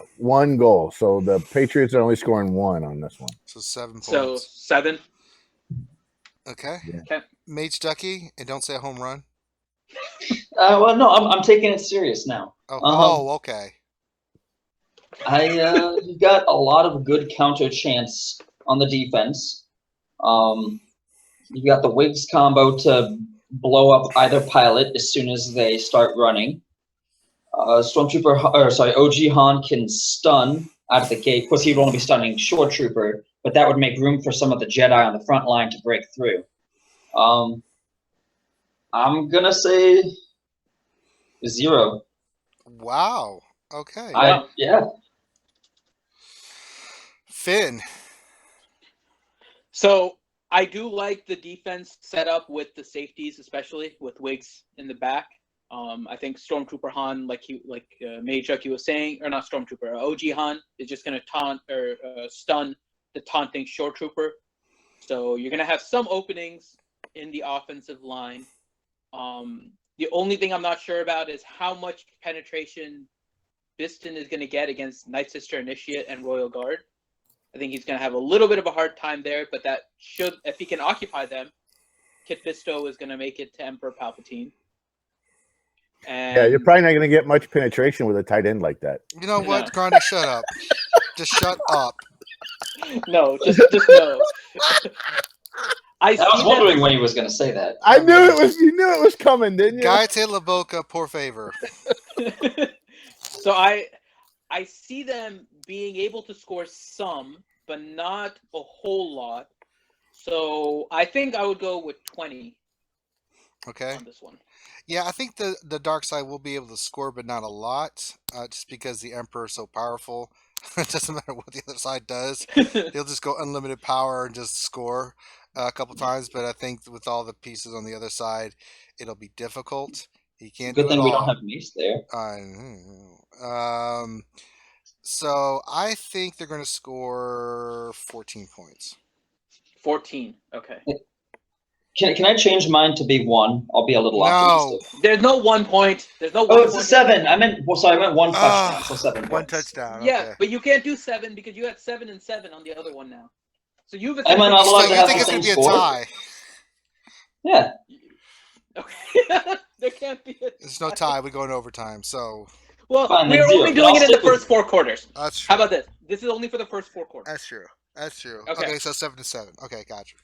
goal. So the Patriots are only scoring 1 on this one. So 7 points. So 7. Okay. Okay. Mage Ducky, and don't say a home run. Well, no, I'm taking it serious now. Okay. You got a lot of good counter chance on the defense. You got the Wigs combo to blow up either pilot as soon as they start running. OG Han can stun out of the gate. Of course, he would only be stunning Short Trooper, but that would make room for some of the Jedi on the front line to break through. I'm gonna say 0. Wow. Okay. Yeah. Finn. So I do like the defense set up with the safeties, especially with Wiggs in the back. I think Stormtrooper Han, like Mage Chucky was saying, or not Stormtrooper, OG Han is just going to taunt or stun the taunting Shore Trooper. So you're going to have some openings in the offensive line. The only thing I'm not sure about is how much penetration Biston is going to get against Night Sister Initiate and Royal Guard. I think he's going to have a little bit of a hard time there, but that should, if he can occupy them, Kit Fisto is going to make it to Emperor Palpatine. And yeah, you're probably not going to get much penetration with a tight end like that. You know what, Grandi? Shut up. Just shut up. No, just no. I was wondering when he was going to say that. I knew it was. You knew it was coming, didn't you? Gaite La Boca, por favor. So I see them being able to score some, but not a whole lot. So I think I would go with 20. Okay. On this one. Yeah, I think the dark side will be able to score, but not a lot, just because the Emperor is so powerful. It doesn't matter what the other side does; they'll just go unlimited power and just score a couple times. But I think with all the pieces on the other side, it'll be difficult. He can't. Good do it thing we all. don't have Mace there. So I think they're going to score 14 points. 14. Okay. Can I change mine to be 1? I'll be a little optimistic. There's no 1 point. There's no. Oh, it's a 7. I meant 1 touchdown, so 7 points. 1 touchdown. Yeah, okay. but you can't do 7 because you had 7 and 7 on the other one now. So you've. Am I not allowed to have the same score? score? A tie? Yeah. Okay. There can't be. There's no tie. We go in overtime. So. Well, fine, we're only doing it in the first 4 quarters. That's true. How about this? This is only for the first 4 quarters. That's true. That's true. Okay. Okay, so 7-7. Okay, gotcha.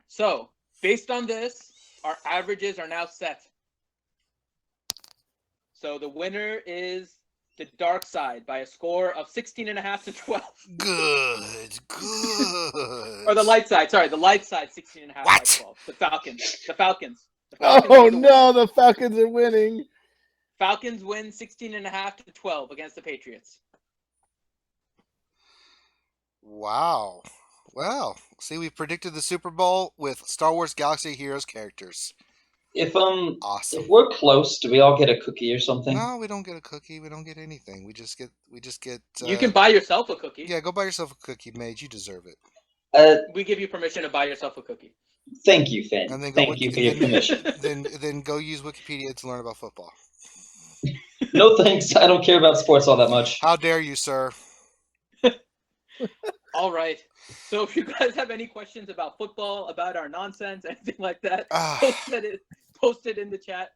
So, based on this, our averages are now set. So the winner is the dark side by a score of 16.5 to 12. Good. Or the light side. Sorry, the light side 16.5 by 12. The Falcons. Oh no, the Falcons are winning. Falcons win 16.5 to 12 against the Patriots. Wow. Well, see, we predicted the Super Bowl with Star Wars Galaxy Heroes characters. Awesome. If we're close, do we all get a cookie or something? No, we don't get a cookie. We don't get anything. We just get. You can buy yourself a cookie. Yeah, go buy yourself a cookie, Mage. You deserve it. We give you permission to buy yourself a cookie. Thank you, Finn. And then Thank you for your permission. Then go use Wikipedia to learn about football. No thanks. I don't care about sports all that much. How dare you, sir? All right. So if you guys have any questions about football, about our nonsense, anything like that, post it in the chat.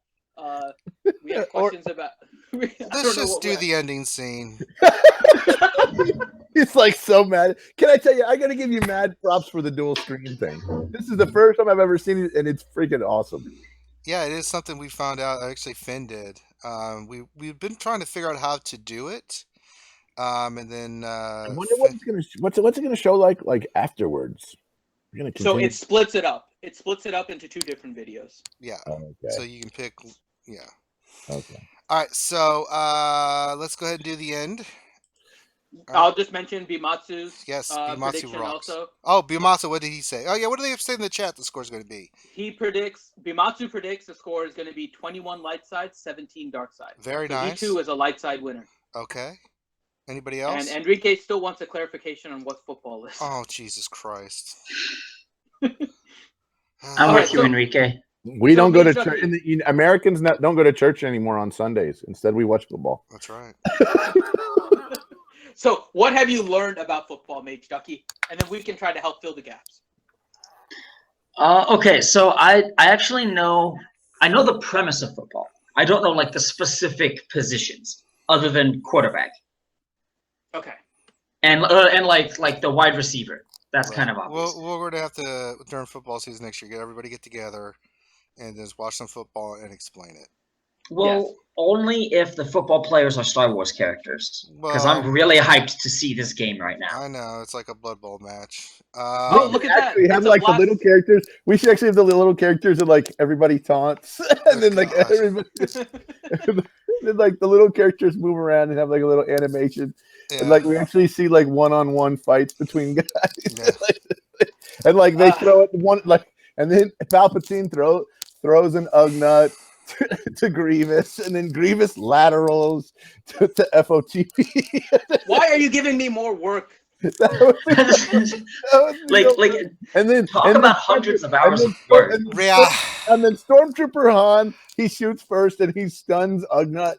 We have questions about. Let's just do the ending scene. He's like so mad. Can I tell you? I got to give you mad props for the dual screen thing. This is the first time I've ever seen it, and it's freaking awesome. Yeah, it is something we found out. Actually, Finn did. We've been trying to figure out how to do it. And then I wonder what's it gonna show like afterwards. So it splits it up. It splits it up into 2 different videos. Yeah. Okay. So you can pick. Yeah. Okay. All right. So let's go ahead and do the end. I'll just mention Bimatsu's Bimatsu prediction rocks. also. Oh, Bimatsu, what did he say? Oh yeah, what do they say in the chat? The score is going to be. Bimatsu predicts the score is going to be 21 light side, 17 dark side. Very nice. D2 is a light side winner. Okay. Anybody else? And Enrique still wants a clarification on what football is. Oh, Jesus Christ. I'm with you, Enrique. We don't go to church. Americans don't go to church anymore on Sundays. Instead, we watch football. That's right. So, what have you learned about football, Mage Ducky? And then we can try to help fill the gaps. Okay, so I actually know the premise of football. I don't know like the specific positions other than quarterback. Okay. And like the wide receiver. That's kind of obvious. Well, we're gonna have to during football season next year get together and just watch some football and explain it. Well, Yes. only if the football players are Star Wars characters. Because Well, I'm really hyped to see this game right now. I know it's like a Blood Bowl match. Oh, look at that! Actually have It's a like the blast. little characters. We should actually have the little characters and like everybody taunts, and then like God. everybody, then like the little characters move around and have like a little animation, and Yeah. like we actually see like one-on-one fights between guys, Yeah. and like they throw it one like, and then Palpatine throws an Ugnut to Grievous, and then Grievous laterals to FOTP. Why are you giving me more work? And then talk about hundreds of hours of work. And then Stormtrooper Han, he shoots first and he stuns Ugnut.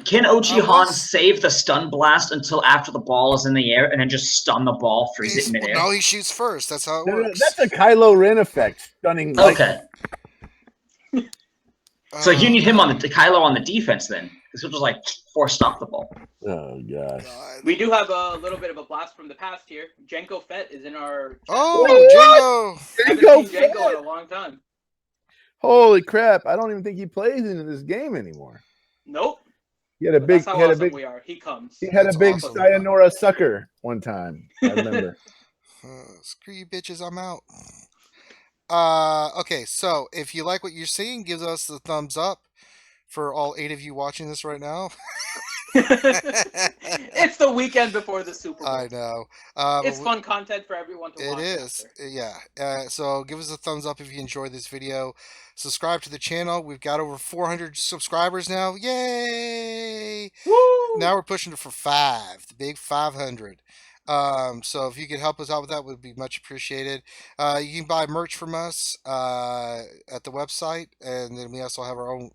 Can Ochi Han save the stun blast until after the ball is in the air and then just stun the ball, freeze it midair? No, he shoots first. That's how it works. That's a Kylo Ren effect. Stunning. Okay. So you need him on the Kylo on the defense then, because he'll just like force stop the ball. Oh gosh. We do have a little bit of a blast from the past here. Janko Fett is in our. Oh, Janko! Janko in a long time. Holy crap! I don't even think he plays into this game anymore. Nope. He had a big. That's how awesome we are. He comes. He had That's a big awesome. Sayonara sucker one time. I remember. Screw you, bitches! I'm out. Okay, so if you like what you're seeing, give us the thumbs up for all 8 of you watching this right now. It's the weekend before the Super Bowl. I know. It's fun content for everyone to watch. It is, yeah. So give us a thumbs up if you enjoyed this video. Subscribe to the channel. We've got over 400 subscribers now. Yay! Woo! Now we're pushing it for 5, the big 500. So if you could help us out with that, would be much appreciated. You can buy merch from us at the website, and then we also have our own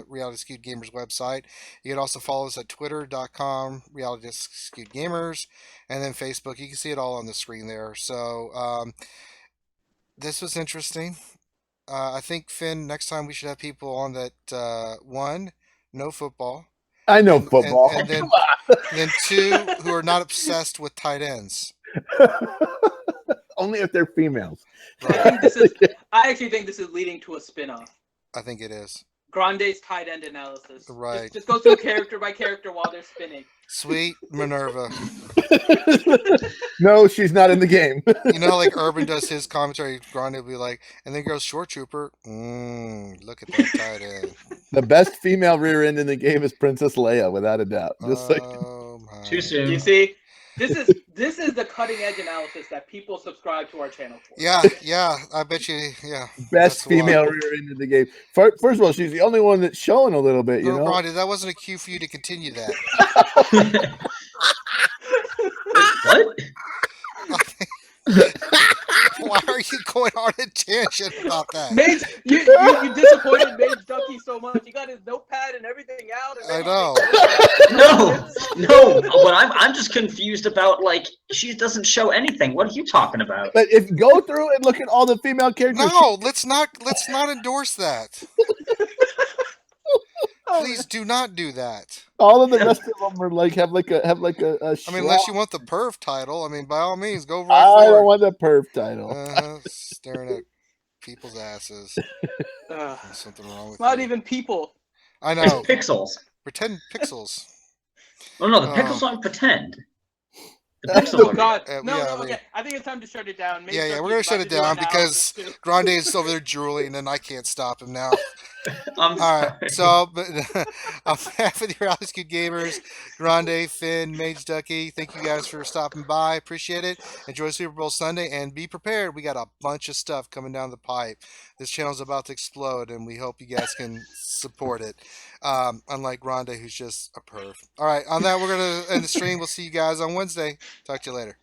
Reality Skewed Gamers website. You can also follow us at twitter.com, Reality Skewed Gamers, and then Facebook. You can see it all on the screen there. So this was interesting. I think, Finn, next time we should have people on that, one, know football. I know football. And then 2, who are not obsessed with tight ends. Only if they're females. Right. I actually think this is leading to a spin-off. I think it is. Grande's tight end analysis. Right. Just go through character by character while they're spinning. Sweet Minerva. No, she's not in the game. You know, like Urban does his commentary, Grande will be like, and then goes Short Trooper. Look at that tight end. The best female rear end in the game is Princess Leia, without a doubt. Just like Too soon. You see, this is the cutting edge analysis that people subscribe to our channel for. Yeah, I bet you, yeah. best female rear end in the game. First of all, she's the only one that's showing a little bit, you know. Grande, that wasn't a cue for you to continue that. What? Why are you going on a tangent about that? Mage, you disappointed Mage Ducky so much. He got his notepad and everything out. And I know. No. But I'm just confused about, like, she doesn't show anything. What are you talking about? But if you go through and look at all the female characters, No, let's not endorse that. Please do not do that. all of the rest of them are like have like a I mean, unless you want the perv title, I mean, by all means, go right I for don't it. want the perv title. Staring at people's asses. There's something wrong with Not you. even people. I It's know. pixels. Pretend pixels. Oh no, the pixels aren't pretend. The pixels Oh are God. Yeah, No, yeah, okay. I think it's time to shut it down. Mage Yeah, Ducky's we're gonna shut about it to do down analysis because too. Grande is over there drooling, and I can't stop him now. I'm All sorry. right, so but on behalf of the Reality Skewed Gamers, Grande, Finn, Mage Ducky, thank you guys for stopping by. Appreciate it. Enjoy Super Bowl Sunday, and be prepared. We got a bunch of stuff coming down the pipe. This channel's about to explode, and we hope you guys can support it. Unlike Grande, who's just a perv. All right, on that, we're gonna end the stream. We'll see you guys on Wednesday. Talk to you later.